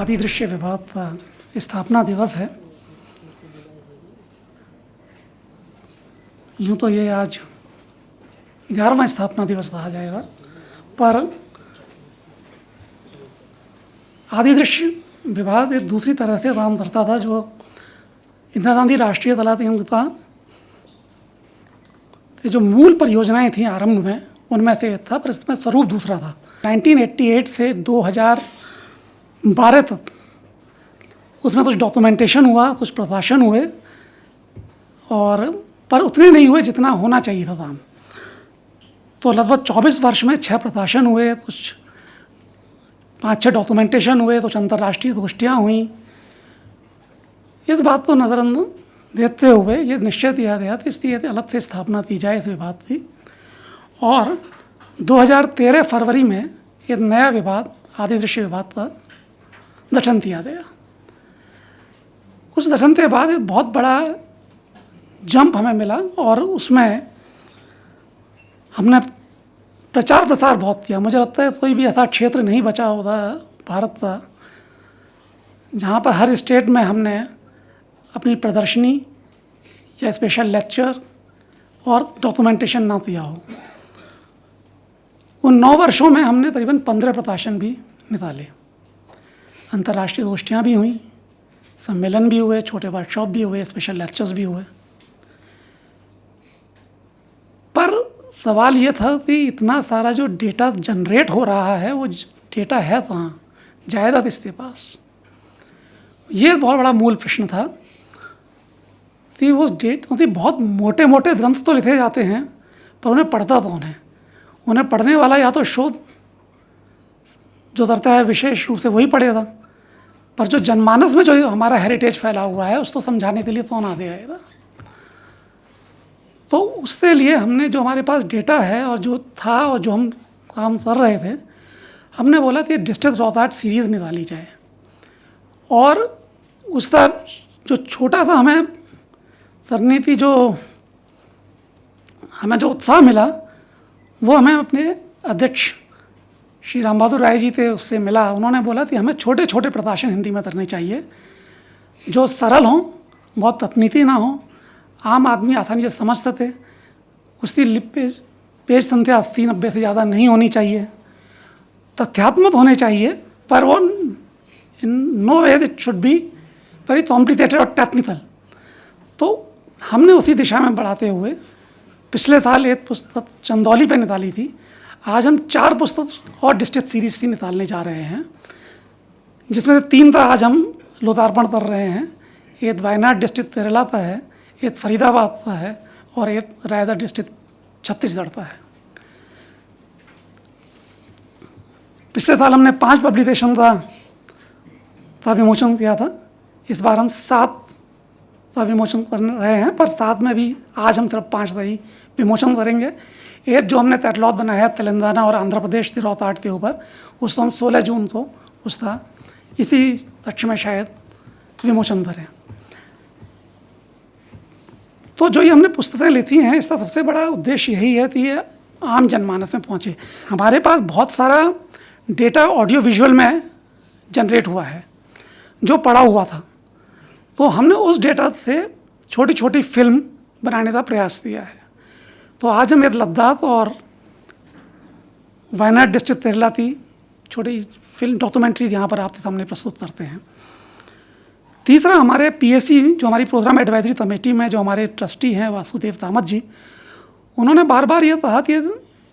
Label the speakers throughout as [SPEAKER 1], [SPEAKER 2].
[SPEAKER 1] आदिदृश्य विभाग का स्थापना दिवस है। यूँ तो ये आज 11वां स्थापना दिवस कहा जाएगा, पर आदिदृश्य विभाग एक दूसरी तरह से काम करता था। जो इंदिरा गांधी राष्ट्रीय तलातीमता की जो मूल परियोजनाएं थी आरंभ में, उनमें से एक था, पर इसमें स्वरूप दूसरा था। 1988 से 2012 तक उसमें कुछ डॉक्यूमेंटेशन हुआ, कुछ प्रकाशन हुए, और पर उतने नहीं हुए जितना होना चाहिए था काम। तो लगभग 24 वर्ष में 6 प्रकाशन हुए, कुछ 5-6 डॉक्यूमेंटेशन हुए, कुछ अंतर्राष्ट्रीय गोष्ठियाँ हुई। इस बात को नज़रअंदाज देते हुए ये निश्चय किया गया था, इसलिए अलग से स्थापना की जाए इस विभाग की। और 2013 फरवरी में एक नया विभाग, आदिदृश्य विभाग का गठन किया गया। उस गठन के बाद एक बहुत बड़ा जंप हमें मिला, और उसमें हमने प्रचार प्रसार बहुत किया। मुझे लगता है कोई भी ऐसा क्षेत्र नहीं बचा होगा भारत का जहाँ पर हर स्टेट में हमने अपनी प्रदर्शनी या स्पेशल लेक्चर और डॉक्यूमेंटेशन ना किया हो। उन 9 वर्षों में हमने तकरीबन 15 प्रकाशन भी निकाले। अंतर्राष्ट्रीय गोष्ठियाँ भी हुई, सम्मेलन भी हुए, छोटे वर्कशॉप भी हुए, स्पेशल लेक्चर्स भी हुए। पर सवाल ये था कि इतना सारा जो डेटा जनरेट हो रहा है, वो डेटा है कहाँ, जायदाद इसके पास? ये बहुत बड़ा मूल प्रश्न था कि वो बहुत मोटे मोटे ग्रंथ तो लिखे जाते हैं, पर उन्हें पढ़ता कौन है? उन्हें पढ़ने वाला या तो शोध जो करता है विशेष रूप से वही पढ़ेगा, पर जो जनमानस में जो हमारा हेरिटेज फैला हुआ है उसको समझाने के लिए कौन आगे आएगा? तो उसके लिए हमने जो हमारे पास डेटा है और जो था और जो हम काम कर रहे थे, हमने बोला कि डिस्ट्रिक्ट रॉक आर्ट सीरीज़ निकाली जाए। और उसका जो छोटा सा हमें करने की जो हमें जो उत्साह मिला, वो हमें अपने अध्यक्ष श्री राम बहादुर राय जी थे, उससे मिला। उन्होंने बोला कि हमें छोटे छोटे प्रकाशन हिंदी में करने चाहिए, जो सरल हों, बहुत तकनीकी ना हो, आम आदमी आसानी से समझ सके। उसकी पेज संख्या 80-90 से ज़्यादा नहीं होनी चाहिए, तथ्यात्मक होने चाहिए, पर वो in no way it should be very complicated और टेक्निकल। तो हमने उसी दिशा में बढ़ाते हुए पिछले साल एक पुस्तक चंदौली पे निकाली थी। आज हम 4 पुस्तक और डिस्ट्रिक्ट सीरीज़ की निकालने जा रहे हैं, जिसमें से 3 का आज हम लोकार्पण कर रहे हैं। एक वायनाड डिस्ट्रिक्ट केरला का है, एक फरीदाबाद का है, और एक रायगढ़ डिस्ट्रिक्ट छत्तीसगढ़ का है। पिछले साल हमने 5 पब्लिकेशन का विमोचन किया था। इस बार हम 7 का विमोचन कर रहे हैं, पर 7 में भी आज हम सिर्फ 5 का ही विमोचन करेंगे। एक जो हमने कैटलॉग बनाया है तेलंगाना और आंध्र प्रदेश के रॉक आर्ट के ऊपर, उसको हम 16 जून को उसका इसी कक्ष में शायद विमोचन करें। तो जो ये हमने पुस्तकें लेती हैं, इसका सबसे बड़ा उद्देश्य यही है कि ये आम जनमानस में पहुँचे। हमारे पास बहुत सारा डेटा ऑडियो विजुअल में जनरेट हुआ है, जो पड़ा हुआ था। तो हमने उस डेटा से छोटी छोटी फिल्म बनाने का प्रयास किया है। तो आज हम एक लद्दाख और वायनाड डिस्ट्रिक्ट केरला की छोटी फिल्म डॉक्यूमेंट्री यहाँ पर आपके सामने प्रस्तुत करते हैं। तीसरा, हमारे पीएससी जो हमारी प्रोग्राम एडवाइजरी कमेटी में जो हमारे ट्रस्टी हैं वासुदेव कामत जी, उन्होंने बार बार ये कहा कि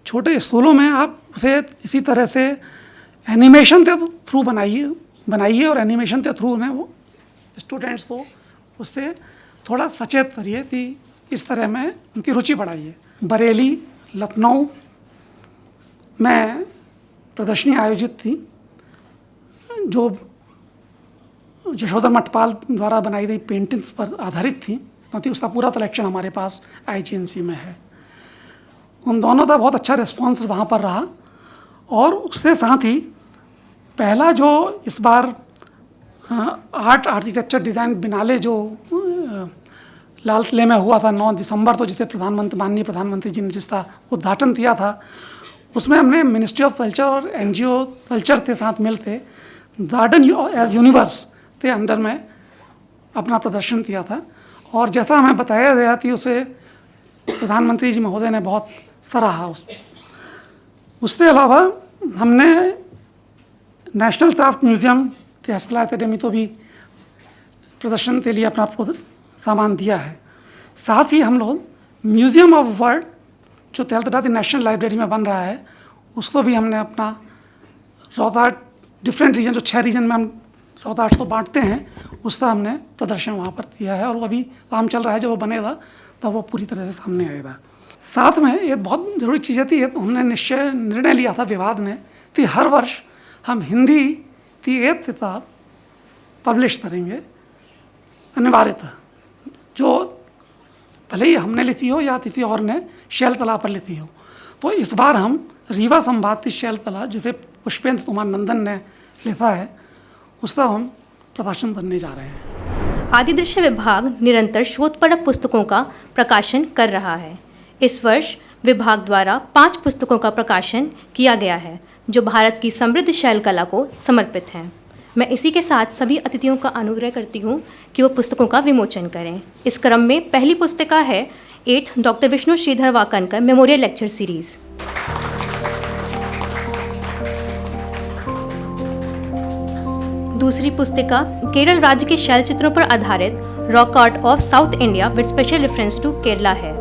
[SPEAKER 1] छोटे स्कूलों में आप उसे इसी तरह से एनिमेशन के थ्रू बनाइए और एनिमेशन के थ्रू उन्हें वो स्टूडेंट्स को उससे थोड़ा सचेत करिए कि इस तरह में उनकी रुचि बढ़ाइए। बरेली, लखनऊ में प्रदर्शनी आयोजित थी, जो यशोधर मठपाल द्वारा बनाई गई पेंटिंग्स पर आधारित थी, क्योंकि उसका पूरा कलेक्शन हमारे पास IGNC में है। उन दोनों का बहुत अच्छा रिस्पॉन्स वहाँ पर रहा। और उसके साथ ही पहला जो इस बार आर्ट आर्किटेक्चर डिज़ाइन बिनाले जो लाल किले में हुआ था 9 दिसंबर, तो जिसे माननीय प्रधानमंत्री जी ने जिसका उद्घाटन किया था, उसमें हमने मिनिस्ट्री ऑफ कल्चर और NGO कल्चर के साथ मिलते गार्डन एज यूनिवर्स के अंदर में अपना प्रदर्शन किया था और जैसा हमें बताया गया थी उसे प्रधानमंत्री जी महोदय ने बहुत सराहा। उसके अलावा हमने नेशनल क्राफ्ट म्यूजियम के हस्तकला अकेडमी तो भी प्रदर्शन के लिए अपना सामान दिया है। साथ ही हम लोग म्यूजियम ऑफ वर्ल्ड जो तेलतरा की नेशनल लाइब्रेरी में बन रहा है उसको भी हमने अपना रौताट डिफरेंट रीजन जो 6 रीजन में हम रौताट को बांटते हैं उसका हमने प्रदर्शन वहाँ पर दिया है और वो अभी काम चल रहा है। जब वो बनेगा तब वो पूरी तरह से सामने आएगा। साथ में एक बहुत ज़रूरी चीज़ थी, तो हमने निर्णय लिया था विवाद में कि हर वर्ष हम हिंदी की एक किताब पब्लिश करेंगे अनिवार्यतः, जो भले ही हमने लिखी हो या किसी और ने शैल कला पर लिखी हो। तो इस बार हम रीवा संवाद की शैल कला जिसे पुष्पेंद्र कुमार नंदन ने लिखा है उसका हम प्रकाशन करने जा रहे हैं।
[SPEAKER 2] आदिदृश्य विभाग निरंतर शोधपरक पुस्तकों का प्रकाशन कर रहा है। इस वर्ष विभाग द्वारा 5 पुस्तकों का प्रकाशन किया गया है जो भारत की समृद्ध शैल कला को समर्पित हैं। मैं इसी के साथ सभी अतिथियों का अनुग्रह करती हूँ कि वो पुस्तकों का विमोचन करें। इस क्रम में पहली पुस्तिका है 8 doctor Vishnu Shridhar Wakankar memorial lecture series. दूसरी पुस्तिका केरल राज्य के शैल चित्रों पर आधारित rock art of south India with special reference to Kerala है।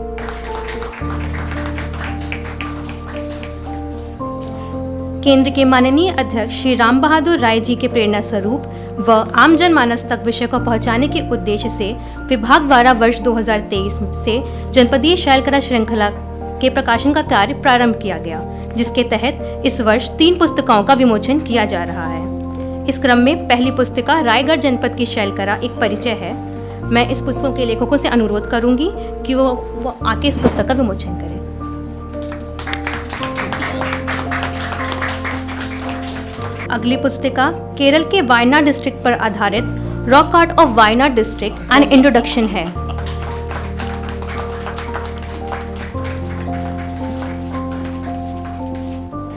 [SPEAKER 2] केंद्र के माननीय अध्यक्ष श्री राम बहादुर राय जी के प्रेरणा स्वरूप व आम जनमानस तक विषय को पहुंचाने के उद्देश्य से विभाग द्वारा वर्ष 2023 से जनपदीय शैल कला श्रृंखला के प्रकाशन का कार्य प्रारंभ किया गया, जिसके तहत इस वर्ष 3 पुस्तिकाओं का विमोचन किया जा रहा है। इस क्रम में पहली पुस्तिका रायगढ़ जनपद की शैल कला एक परिचय है। मैं इस पुस्तकों के लेखकों से अनुरोध करूंगी कि वो आके इस पुस्तक का विमोचन करें। अगली पुस्तिका केरल के वायनाड डिस्ट्रिक्ट पर आधारित rock art of Wayanad district an introduction है।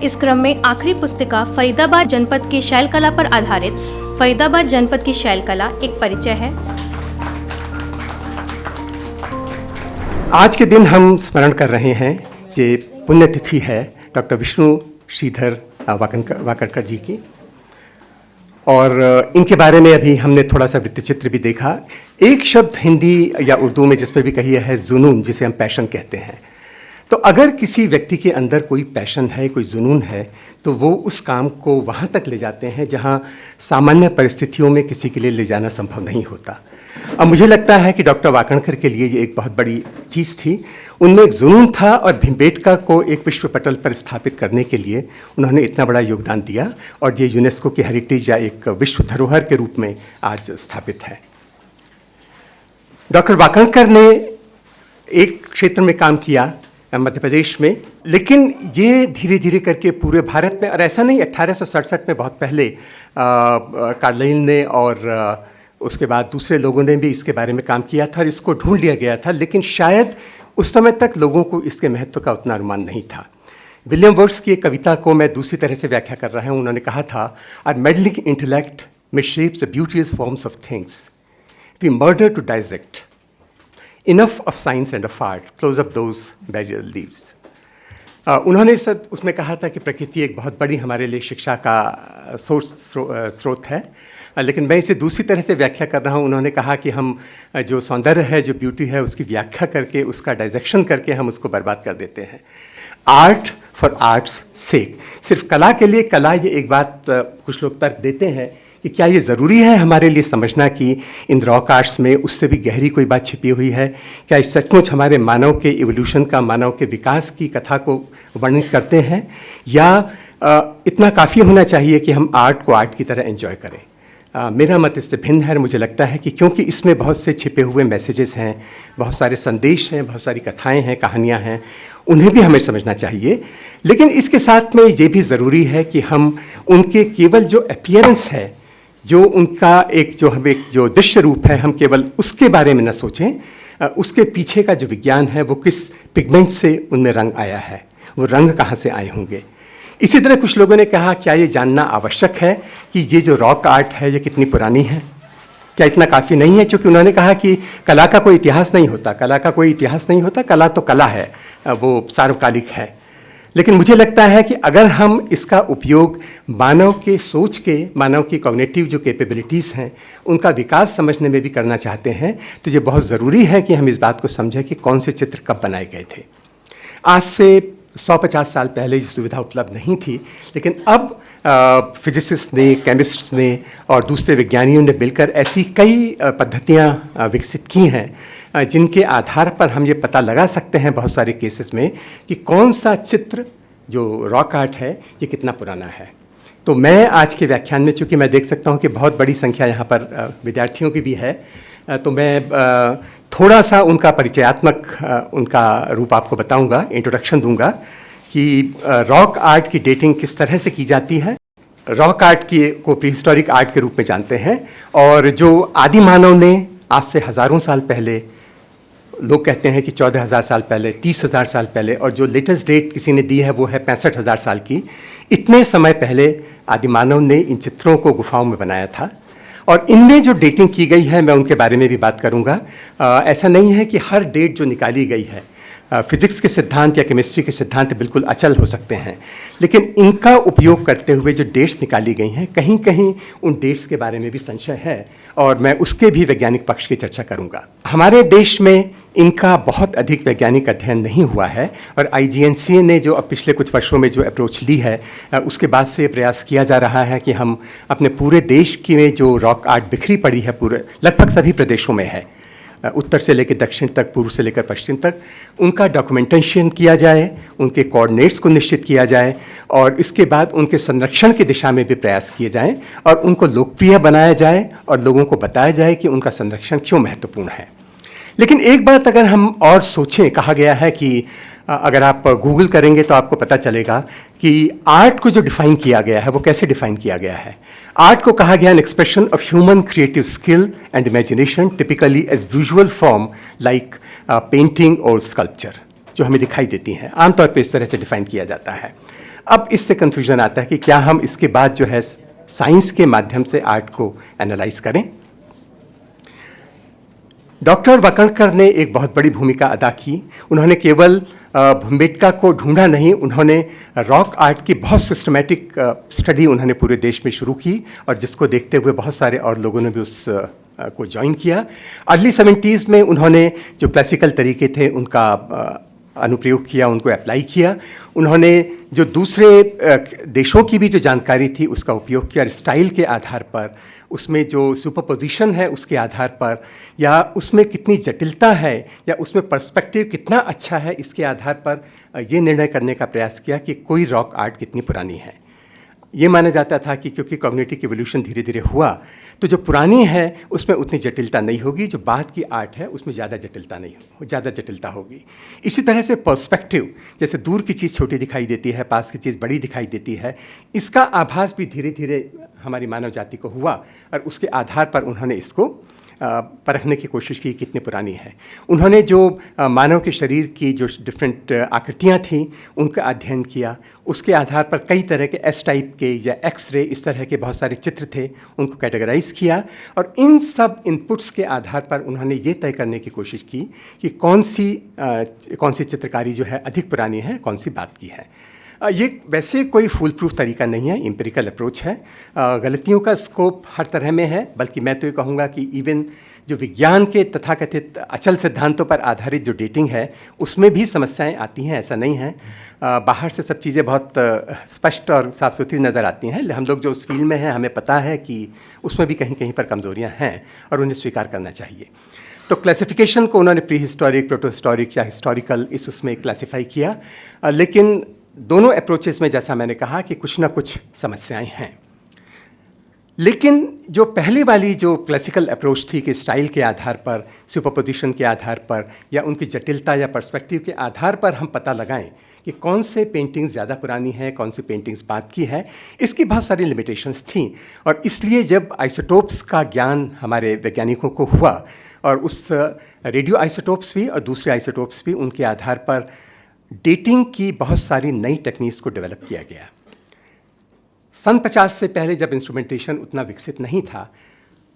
[SPEAKER 2] इस क्रम में आखिरी पुस्तिका फरीदाबाद जनपद की शैल कला पर आधारित फरीदाबाद जनपद की शैल कला एक परिचय है।
[SPEAKER 3] आज के दिन हम स्मरण कर रहे हैं, ये पुण्यतिथि है डॉक्टर विष्णु श्रीधर वाकनकर जी की, और इनके बारे में अभी हमने थोड़ा सा वृत्तचित्र भी देखा। एक शब्द हिंदी या उर्दू में जिस पर भी कही है जुनून, जिसे हम पैशन कहते हैं। तो अगर किसी व्यक्ति के अंदर कोई पैशन है, कोई जुनून है, तो वो उस काम को वहाँ तक ले जाते हैं जहाँ सामान्य परिस्थितियों में किसी के लिए ले जाना संभव नहीं होता। अब मुझे लगता है कि डॉक्टर वाकणकर के लिए ये एक बहुत बड़ी चीज़ थी। उनमें एक जुनून था और भीमबेटका को एक विश्व पटल पर स्थापित करने के लिए उन्होंने इतना बड़ा योगदान दिया, और ये यूनेस्को की हेरिटेज या एक विश्व धरोहर के रूप में आज स्थापित है। डॉक्टर वाकणकर ने एक क्षेत्र में काम किया मध्य प्रदेश में, लेकिन ये धीरे धीरे करके पूरे भारत में, और ऐसा नहीं 1867 में बहुत पहले कार्लाइल ने और उसके बाद दूसरे लोगों ने भी इसके बारे में काम किया था और इसको ढूंढ लिया गया था, लेकिन शायद उस समय तक लोगों को इसके महत्व का उतना अनुमान नहीं था। विलियम वर्ड्स की एक कविता को मैं दूसरी तरह से व्याख्या कर रहा हूँ। उन्होंने कहा था, our meddling intellect misshapes the beautiful forms of things, we murder to dissect enough of science and of art, close up those barrier leaves. उन्होंने उसमें कहा था कि प्रकृति एक बहुत बड़ी हमारे लिए शिक्षा का स्रोत है, लेकिन मैं इसे दूसरी तरह से व्याख्या कर रहा हूँ। उन्होंने कहा कि हम जो सौंदर्य है, जो ब्यूटी है, उसकी व्याख्या करके, उसका डाइजेक्शन करके हम उसको बर्बाद कर देते हैं। आर्ट फॉर आर्ट्स सेक, सिर्फ कला के लिए कला, ये एक बात कुछ लोग तर्क देते हैं कि क्या ये ज़रूरी है हमारे लिए समझना कि इन रॉक आर्ट्स में उससे भी गहरी कोई बात छिपी हुई है? क्या इस सचमुच हमारे मानव के इवोल्यूशन का, मानव के विकास की कथा को वर्णित करते हैं, या इतना काफ़ी होना चाहिए कि हम आर्ट को आर्ट की तरह एंजॉय करें? मेरा मत इससे भिन्न है। मुझे लगता है कि क्योंकि इसमें बहुत से छिपे हुए मैसेजेस हैं, बहुत सारे संदेश हैं, बहुत सारी कथाएं हैं, कहानियां हैं, उन्हें भी हमें समझना चाहिए। लेकिन इसके साथ में ये भी ज़रूरी है कि हम उनके केवल जो अपीयरेंस है, जो उनका जो दृश्य रूप है, हम केवल उसके बारे में न सोचें, उसके पीछे का जो विज्ञान है, वो किस पिगमेंट से उनमें रंग आया है, वो रंग कहाँ से आए होंगे, इसी तरह कुछ लोगों ने कहा क्या ये जानना आवश्यक है कि ये जो रॉक आर्ट है ये कितनी पुरानी है, क्या इतना काफ़ी नहीं है? क्योंकि उन्होंने कहा कि कला का कोई इतिहास नहीं होता, कला का कोई इतिहास नहीं होता, कला तो कला है, वो सार्वकालिक है। लेकिन मुझे लगता है कि अगर हम इसका उपयोग मानव के सोच के, मानव की कॉग्निटिव जो कैपेबिलिटीज़ हैं उनका विकास समझने में भी करना चाहते हैं तो ये बहुत ज़रूरी है कि हम इस बात को समझें कि कौन से चित्र कब बनाए गए थे। आज से 150 साल पहले ये सुविधा उपलब्ध नहीं थी, लेकिन अब फिजिसिस्ट ने, केमिस्ट्स ने और दूसरे विज्ञानियों ने मिलकर ऐसी कई पद्धतियाँ विकसित की हैं जिनके आधार पर हम ये पता लगा सकते हैं बहुत सारे केसेस में कि कौन सा चित्र जो रॉक आर्ट है ये कितना पुराना है। तो मैं आज के व्याख्यान में, चूँकि मैं देख सकता हूँ कि बहुत बड़ी संख्या यहाँ पर विद्यार्थियों की भी है, तो मैं थोड़ा सा उनका परिचयात्मक उनका रूप आपको बताऊंगा, इंट्रोडक्शन दूंगा कि रॉक आर्ट की डेटिंग किस तरह से की जाती है। रॉक आर्ट को प्रीहिस्टोरिक आर्ट के रूप में जानते हैं और जो आदि मानव ने आज से हज़ारों साल पहले, लोग कहते हैं कि 14,000 साल पहले, 30,000 साल पहले, और जो लेटेस्ट डेट किसी ने दी है वो है 65,000 साल की, इतने समय पहले आदि मानव ने इन चित्रों को गुफाओं में बनाया था। और इनमें जो डेटिंग की गई है मैं उनके बारे में भी बात करूंगा। ऐसा नहीं है कि हर डेट जो निकाली गई है, फिजिक्स के सिद्धांत या केमिस्ट्री के सिद्धांत बिल्कुल अचल हो सकते हैं, लेकिन इनका उपयोग करते हुए जो डेट्स निकाली गई हैं, कहीं कहीं उन डेट्स के बारे में भी संशय है और मैं उसके भी वैज्ञानिक पक्ष की चर्चा करूंगा। हमारे देश में इनका बहुत अधिक वैज्ञानिक अध्ययन नहीं हुआ है और IGNCA ने जो अब पिछले कुछ वर्षों में जो अप्रोच ली है उसके बाद से प्रयास किया जा रहा है कि हम अपने पूरे देश की में जो रॉक आर्ट बिखरी पड़ी है, पूरे लगभग सभी प्रदेशों में है, उत्तर से लेकर दक्षिण तक, पूर्व से लेकर पश्चिम तक, उनका डॉक्यूमेंटेशन किया जाए, उनके कोऑर्डिनेट्स को निश्चित किया जाए और इसके बाद उनके संरक्षण की दिशा में भी प्रयास किए जाएं और उनको लोकप्रिय बनाया जाए और लोगों को बताया जाए कि उनका संरक्षण क्यों महत्वपूर्ण है। लेकिन एक बात अगर हम और सोचें, कहा गया है कि अगर आप गूगल करेंगे तो आपको पता चलेगा कि आर्ट को जो डिफाइन किया गया है वो कैसे डिफाइन किया गया है। आर्ट को कहा गया an expression of human creative skill and imagination typically as visual form like painting और स्कल्पचर, जो हमें दिखाई देती हैं, आमतौर पर इस तरह से डिफाइन किया जाता है। अब इससे कन्फ्यूजन आता है कि क्या हम इसके बाद जो है साइंस के माध्यम से आर्ट को एनालाइज करें। डॉक्टर वकणकर ने एक बहुत बड़ी भूमिका अदा की। उन्होंने केवल भूमिका को ढूंढा नहीं, उन्होंने रॉक आर्ट की बहुत सिस्टमैटिक स्टडी उन्होंने पूरे देश में शुरू की और जिसको देखते हुए बहुत सारे और लोगों ने भी उस को ज्वाइन किया। अर्ली 70s में उन्होंने जो क्लासिकल तरीके थे उनका अनुप्रयोग किया, उनको अप्लाई किया। उन्होंने जो दूसरे देशों की भी जो जानकारी थी उसका उपयोग किया, स्टाइल के आधार पर, उसमें जो सुपरपोजिशन है उसके आधार पर, या उसमें कितनी जटिलता है या उसमें पर्सपेक्टिव कितना अच्छा है, इसके आधार पर ये निर्णय करने का प्रयास किया कि कोई रॉक आर्ट कितनी पुरानी है। ये माना जाता था कि क्योंकि कॉग्निटिव इवोल्यूशन धीरे धीरे हुआ तो जो पुरानी है उसमें उतनी जटिलता नहीं होगी, जो बाद की आर्ट है उसमें ज़्यादा जटिलता होगी। इसी तरह से पर्सपेक्टिव, जैसे दूर की चीज़ छोटी दिखाई देती है, पास की चीज़ बड़ी दिखाई देती है, इसका आभास भी धीरे धीरे हमारी मानव जाति को हुआ और उसके आधार पर उन्होंने इसको परखने की कोशिश की कितनी पुरानी है। उन्होंने जो मानव के शरीर की जो डिफरेंट आकृतियाँ थीं उनका अध्ययन किया, उसके आधार पर कई तरह के एस टाइप के या एक्स-रे इस तरह के बहुत सारे चित्र थे, उनको कैटेगराइज किया और इन सब इनपुट्स के आधार पर उन्होंने ये तय करने की कोशिश की कि कौन सी चित्रकारी जो है अधिक पुरानी है, कौन सी बात की है। ये वैसे कोई फुल प्रूफ तरीका नहीं है, एम्पिरिकल अप्रोच है। गलतियों का स्कोप हर तरह में है, बल्कि मैं तो ये कहूँगा कि इवन जो विज्ञान के तथाकथित अचल सिद्धांतों पर आधारित जो डेटिंग है उसमें भी समस्याएं आती हैं, ऐसा नहीं है। बाहर से सब चीज़ें बहुत स्पष्ट और साफ सुथरी नज़र आती हैं। हम लोग जो उस फील्ड में हैं हमें पता है कि उसमें भी कहीं कहीं पर कमज़ोरियाँ हैं और उन्हें स्वीकार करना चाहिए। तो क्लासिफिकेशन को उन्होंने प्री हिस्टोरिक, प्रोटो हिस्टोरिक या हिस्टोरिकल उसमें क्लासीफाई किया, लेकिन दोनों अप्रोचेस में जैसा मैंने कहा कि कुछ ना कुछ समस्याएं हैं। लेकिन जो पहली वाली जो क्लासिकल अप्रोच थी कि स्टाइल के आधार पर, सुपरपोजिशन के आधार पर या उनकी जटिलता या पर्सपेक्टिव के आधार पर हम पता लगाएं कि कौन से पेंटिंग्स ज़्यादा पुरानी है, कौन सी पेंटिंग्स बाद की है, इसकी बहुत सारी लिमिटेशंस थीं। और इसलिए जब आइसोटोप्स का ज्ञान हमारे वैज्ञानिकों को हुआ और उस रेडियो आइसोटोप्स भी और दूसरे आइसोटोप्स भी, उनके आधार पर डेटिंग की बहुत सारी नई टेक्निक्स को डेवलप किया गया। सन 50 से पहले जब इंस्ट्रूमेंटेशन उतना विकसित नहीं था,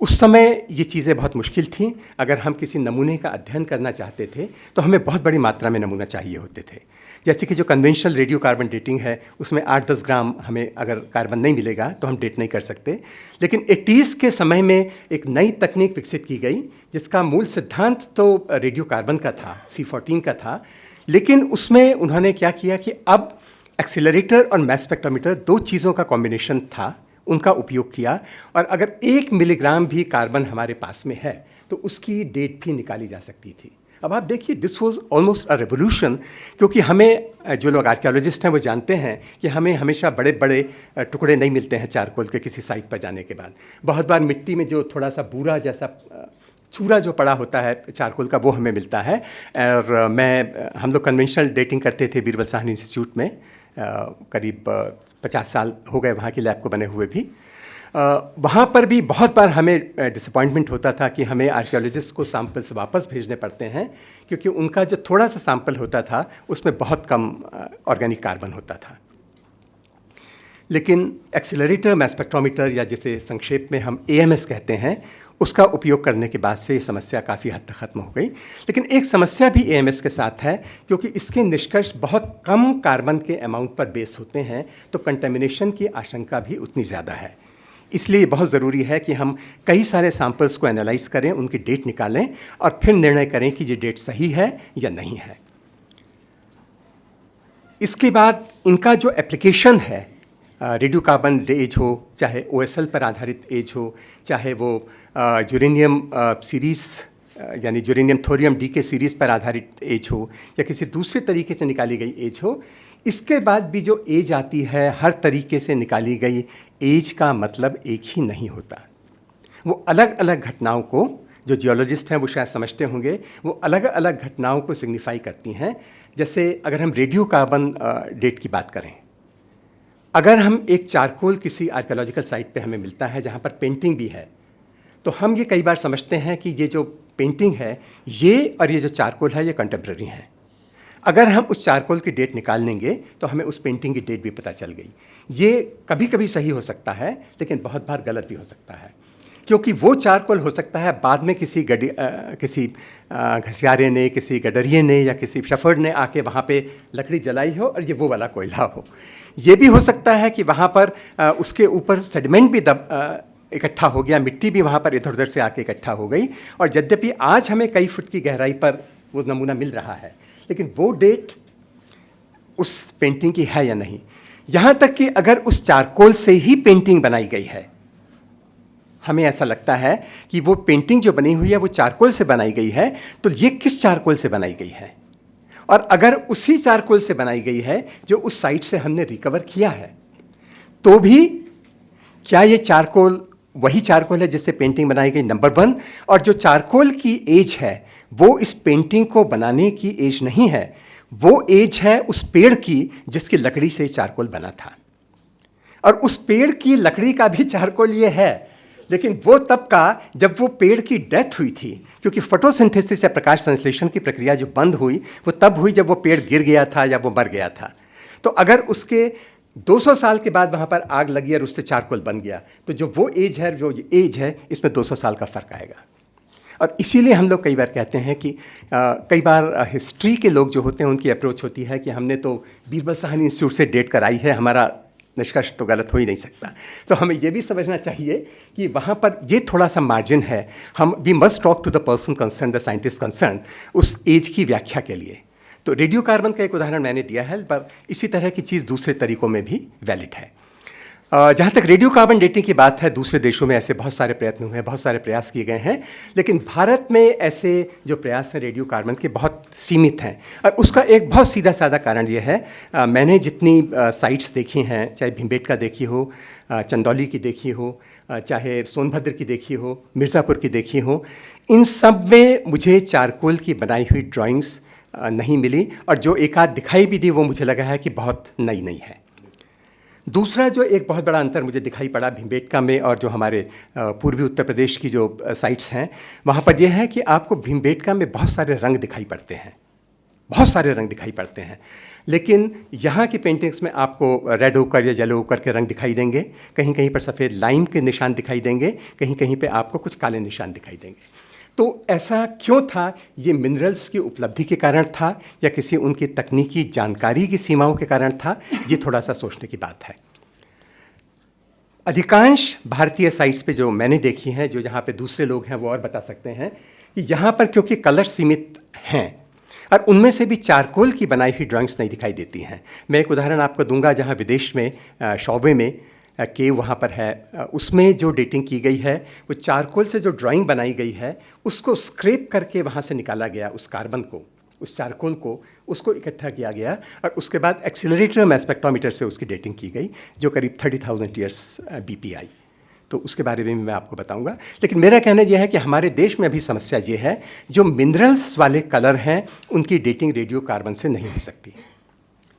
[SPEAKER 3] उस समय ये चीज़ें बहुत मुश्किल थीं। अगर हम किसी नमूने का अध्ययन करना चाहते थे तो हमें बहुत बड़ी मात्रा में नमूना चाहिए होते थे। जैसे कि जो कन्वेंशनल रेडियो कार्बन डेटिंग है, उसमें 8-10 ग्राम हमें अगर कार्बन नहीं मिलेगा तो हम डेट नहीं कर सकते। लेकिन 80s के समय में एक नई तकनीक विकसित की गई जिसका मूल सिद्धांत तो रेडियो कार्बन का था, C14 का था, लेकिन उसमें उन्होंने क्या किया कि अब एक्सीलरेटर और मास स्पेक्ट्रोमीटर, दो चीज़ों का कॉम्बिनेशन था, उनका उपयोग किया, और अगर 1 मिलीग्राम भी कार्बन हमारे पास में है तो उसकी डेट भी निकाली जा सकती थी। अब आप देखिए, this was almost a revolution, क्योंकि हमें, जो लोग आर्कियोलॉजिस्ट हैं वो जानते हैं कि हमें हमेशा बड़े बड़े टुकड़े नहीं मिलते हैं चारकोल के किसी साइट पर जाने के बाद। बहुत बार मिट्टी में जो थोड़ा सा बूरा जैसा चूरा जो पड़ा होता है चारकोल का, वो हमें मिलता है। और हम लोग कन्वेंशनल डेटिंग करते थे बीरबल साहनी इंस्टीट्यूट में, करीब 50 साल हो गए वहाँ की लैब को बने हुए भी। वहाँ पर भी बहुत बार हमें डिसअपॉइंटमेंट होता था कि हमें आर्कियोलॉजिस्ट को सैंपल्स वापस भेजने पड़ते हैं, क्योंकि उनका जो थोड़ा सा सैंपल होता था उसमें बहुत कम ऑर्गेनिक कार्बन होता था। लेकिन एक्सीलरेटर, मास स्पेक्ट्रोमीटर, या जिसे संक्षेप में हम AMS कहते हैं, उसका उपयोग करने के बाद से ये समस्या काफ़ी हद तक ख़त्म हो गई। लेकिन एक समस्या भी AMS के साथ है, क्योंकि इसके निष्कर्ष बहुत कम कार्बन के अमाउंट पर बेस होते हैं, तो कंटेमिनेशन की आशंका भी उतनी ज़्यादा है। इसलिए बहुत ज़रूरी है कि हम कई सारे सैंपल्स को एनालाइज करें, उनकी डेट निकालें और फिर निर्णय करें कि ये डेट सही है या नहीं है। इसके बाद इनका जो एप्लीकेशन है, रेडियो कार्बन एज हो, चाहे OSL पर आधारित एज हो, चाहे वो यूरेनियम सीरीज़ यानी यूरेनियम थोरियम डीके सीरीज़ पर आधारित एज हो, या किसी दूसरे तरीके से निकाली गई एज हो, इसके बाद भी जो एज आती है, हर तरीके से निकाली गई एज का मतलब एक ही नहीं होता। वो अलग अलग घटनाओं को, जो जियोलॉजिस्ट हैं वो शायद समझते होंगे, वो अलग अलग घटनाओं को सिग्निफाई करती हैं। जैसे अगर हम रेडियो कार्बन डेट की बात करें, अगर हम एक चारकोल किसी आर्कियोलॉजिकल साइट पे हमें मिलता है जहाँ पर पेंटिंग भी है, तो हम ये कई बार समझते हैं कि ये जो पेंटिंग है ये और ये जो चारकोल है ये कंटेम्प्रेरी हैं। अगर हम उस चारकोल की डेट निकाल लेंगे तो हमें उस पेंटिंग की डेट भी पता चल गई। ये कभी कभी सही हो सकता है, लेकिन बहुत बार गलत भी हो सकता है, क्योंकि वो चारकोल हो सकता है बाद में किसी घसियारे ने, किसी गडरिये ने या किसी शफर्ड ने आके वहाँ पे लकड़ी जलाई हो और ये वो वाला कोयला हो। ये भी हो सकता है कि वहाँ पर उसके ऊपर सेडिमेंट भी इकट्ठा हो गया, मिट्टी भी वहाँ पर इधर उधर से आके इकट्ठा हो गई, और यद्यपि आज हमें कई फुट की गहराई पर वो नमूना मिल रहा है, लेकिन वो डेट उस पेंटिंग की है या नहीं। यहाँ तक कि अगर उस चारकोल से ही पेंटिंग बनाई गई है, हमें ऐसा लगता है कि वो पेंटिंग जो बनी हुई है वो चारकोल से बनाई गई है, तो ये किस चारकोल से बनाई गई है, और अगर उसी चारकोल से बनाई गई है जो उस साइट से हमने रिकवर किया है, तो भी क्या ये चारकोल वही चारकोल है जिससे पेंटिंग बनाई गई, नंबर 1। और जो चारकोल की एज है वो इस पेंटिंग को बनाने की एज नहीं है, वो एज है उस पेड़ की जिसकी लकड़ी से चारकोल बना था, और उस पेड़ की लकड़ी का भी चारकोल ये है, लेकिन वो तब का जब वो पेड़ की डेथ हुई थी, क्योंकि फोटोसिंथेसिस या प्रकाश संश्लेषण की प्रक्रिया जो बंद हुई वो तब हुई जब वो पेड़ गिर गया था या वो मर गया था। तो अगर उसके 200 साल के बाद वहाँ पर आग लगी और उससे चारकोल बन गया, तो जो वो एज है, जो एज है, इसमें 200 साल का फ़र्क आएगा। और इसीलिए हम लोग कई बार कहते हैं कि कई बार हिस्ट्री के लोग जो होते हैं उनकी अप्रोच होती है कि हमने तो बीरबल साहनी इंस्टीट्यूट से डेट कराई है, हमारा निष्कर्ष तो गलत हो ही नहीं सकता। तो हमें ये भी समझना चाहिए कि वहाँ पर ये थोड़ा सा मार्जिन है। हम we must talk to the person concern, the scientist concern, उस एज की व्याख्या के लिए। तो रेडियो कार्बन का एक उदाहरण मैंने दिया है, पर इसी तरह की चीज़ दूसरे तरीकों में भी वैलिड है। जहाँ तक रेडियो कार्बन डेटिंग की बात है, दूसरे देशों में ऐसे बहुत सारे प्रयत्न हुए हैं, बहुत सारे प्रयास किए गए हैं, लेकिन भारत में ऐसे जो प्रयास हैं रेडियो कार्बन के बहुत सीमित हैं। और उसका एक बहुत सीधा साधा कारण ये है, मैंने जितनी साइट्स देखी हैं, चाहे भीमबेटका देखी हो, चंदौली की देखी हो, चाहे सोनभद्र की देखी हो, मिर्ज़ापुर की देखी हो, इन सब में मुझे चारकोल की बनाई हुई ड्राइंग्स नहीं मिली, और जो एक आध दिखाई भी दी वो मुझे लगा है कि बहुत नई नई है। दूसरा जो एक बहुत बड़ा अंतर मुझे दिखाई पड़ा भीमबेटका में और जो हमारे पूर्वी उत्तर प्रदेश की जो साइट्स हैं, वहाँ पर यह है कि आपको भीमबेटका में बहुत सारे रंग दिखाई पड़ते हैं, बहुत सारे रंग दिखाई पड़ते हैं। लेकिन यहाँ की पेंटिंग्स में आपको रेड ओकर या येलो ओकर के रंग दिखाई देंगे, कहीं कहीं पर सफ़ेद लाइम के निशान दिखाई देंगे, कहीं कहीं पे आपको कुछ काले निशान दिखाई देंगे। तो ऐसा क्यों था? ये मिनरल्स की उपलब्धि के कारण था या किसी उनकी तकनीकी जानकारी की सीमाओं के कारण था? ये थोड़ा सा सोचने की बात है। अधिकांश भारतीय साइट्स पे जो मैंने देखी हैं, जो जहाँ पे दूसरे लोग हैं वो और बता सकते हैं कि यहाँ पर क्योंकि कलर सीमित हैं और उनमें से भी चारकोल की बनाई हुई ड्राइंग्स नहीं दिखाई देती हैं। मैं एक उदाहरण आपको दूंगा, जहाँ विदेश में शौबे में केव वहाँ पर है, उसमें जो डेटिंग की गई है वो चारकोल से जो ड्राइंग बनाई गई है उसको स्क्रैप करके वहाँ से निकाला गया, उस कार्बन को, उस चारकोल को, उसको इकट्ठा किया गया और उसके बाद एक्सीलरेटर में स्पेक्ट्रोमीटर से उसकी डेटिंग की गई, जो करीब 30,000 ईयर्स BP आई। तो उसके बारे में मैं आपको बताऊंगा। लेकिन मेरा कहना यह है कि हमारे देश में अभी समस्या ये है, जो मिनरल्स वाले कलर हैं उनकी डेटिंग रेडियो कार्बन से नहीं हो सकती,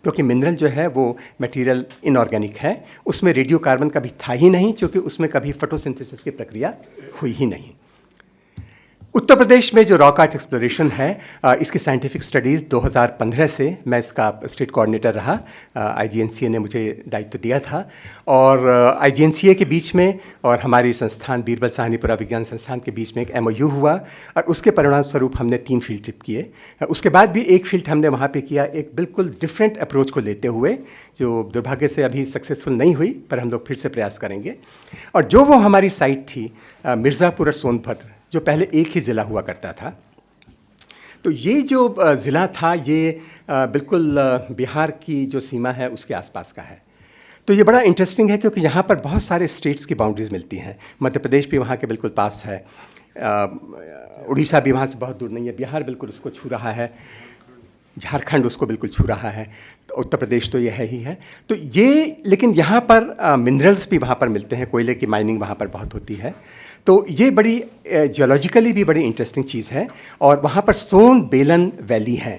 [SPEAKER 3] क्योंकि मिनरल जो है वो मटेरियल इनऑर्गेनिक है, उसमें रेडियो कार्बन कभी था ही नहीं, क्योंकि उसमें कभी फोटोसिंथेसिस की प्रक्रिया हुई ही नहीं। उत्तर प्रदेश में जो रॉक आर्ट एक्सप्लोरेशन है, इसकी साइंटिफिक स्टडीज़ 2015 से मैं इसका स्टेट कोऑर्डिनेटर रहा। IGNCA ने मुझे दायित्व दिया था और IGNCA के बीच में और हमारी संस्थान बीरबल साहनी पुराविज्ञान संस्थान के बीच में एक MOU हुआ और उसके परिणाम स्वरूप हमने 3 फील्ड ट्रिप किए। उसके बाद भी एक फील्ड हमने वहाँ पे किया, एक बिल्कुल डिफरेंट अप्रोच को लेते हुए, जो दुर्भाग्य से अभी सक्सेसफुल नहीं हुई, पर हम लोग फिर से प्रयास करेंगे। और जो वो हमारी साइट थी मिर्ज़ापुर और सोनभद्र, जो पहले एक ही ज़िला हुआ करता था, तो ये जो ज़िला था ये बिल्कुल बिहार की जो सीमा है उसके आसपास का है। तो ये बड़ा इंटरेस्टिंग है क्योंकि यहाँ पर बहुत सारे स्टेट्स की बाउंड्रीज़ मिलती हैं। मध्य प्रदेश भी वहाँ के बिल्कुल पास है, उड़ीसा भी वहाँ से बहुत दूर नहीं है, बिहार बिल्कुल उसको छू रहा है, झारखंड उसको बिल्कुल छू रहा है, तो उत्तर प्रदेश तो ये है ही है। तो ये, लेकिन यहाँ पर मिनरल्स भी वहाँ पर मिलते हैं, कोयले की माइनिंग वहाँ पर बहुत होती है। तो ये बड़ी जियोलॉजिकली भी बड़ी इंटरेस्टिंग चीज़ है। और वहाँ पर सोन बेलन वैली है।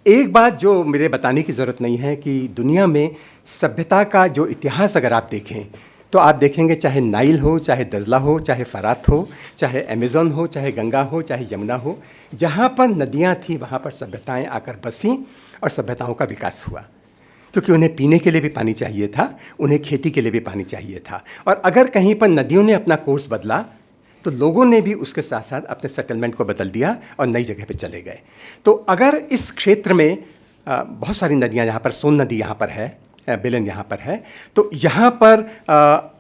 [SPEAKER 3] एक बात जो मेरे बताने की ज़रूरत नहीं है कि दुनिया में सभ्यता का जो इतिहास अगर आप देखें तो आप देखेंगे, चाहे नाइल हो, चाहे दजला हो, चाहे फरात हो, चाहे अमेज़न हो, चाहे गंगा हो, चाहे यमुना हो, जहाँ पर नदियाँ थी वहाँ पर सभ्यताएँ आकर बसीं और सभ्यताओं का विकास हुआ, क्योंकि उन्हें पीने के लिए भी पानी चाहिए था, उन्हें खेती के लिए भी पानी चाहिए था। और अगर कहीं पर नदियों ने अपना कोर्स बदला तो लोगों ने भी उसके साथ साथ अपने सेटलमेंट को बदल दिया और नई जगह पे चले गए। तो अगर इस क्षेत्र में बहुत सारी नदियाँ, यहाँ पर सोन नदी यहाँ पर है, बेलन यहाँ पर है, तो यहाँ पर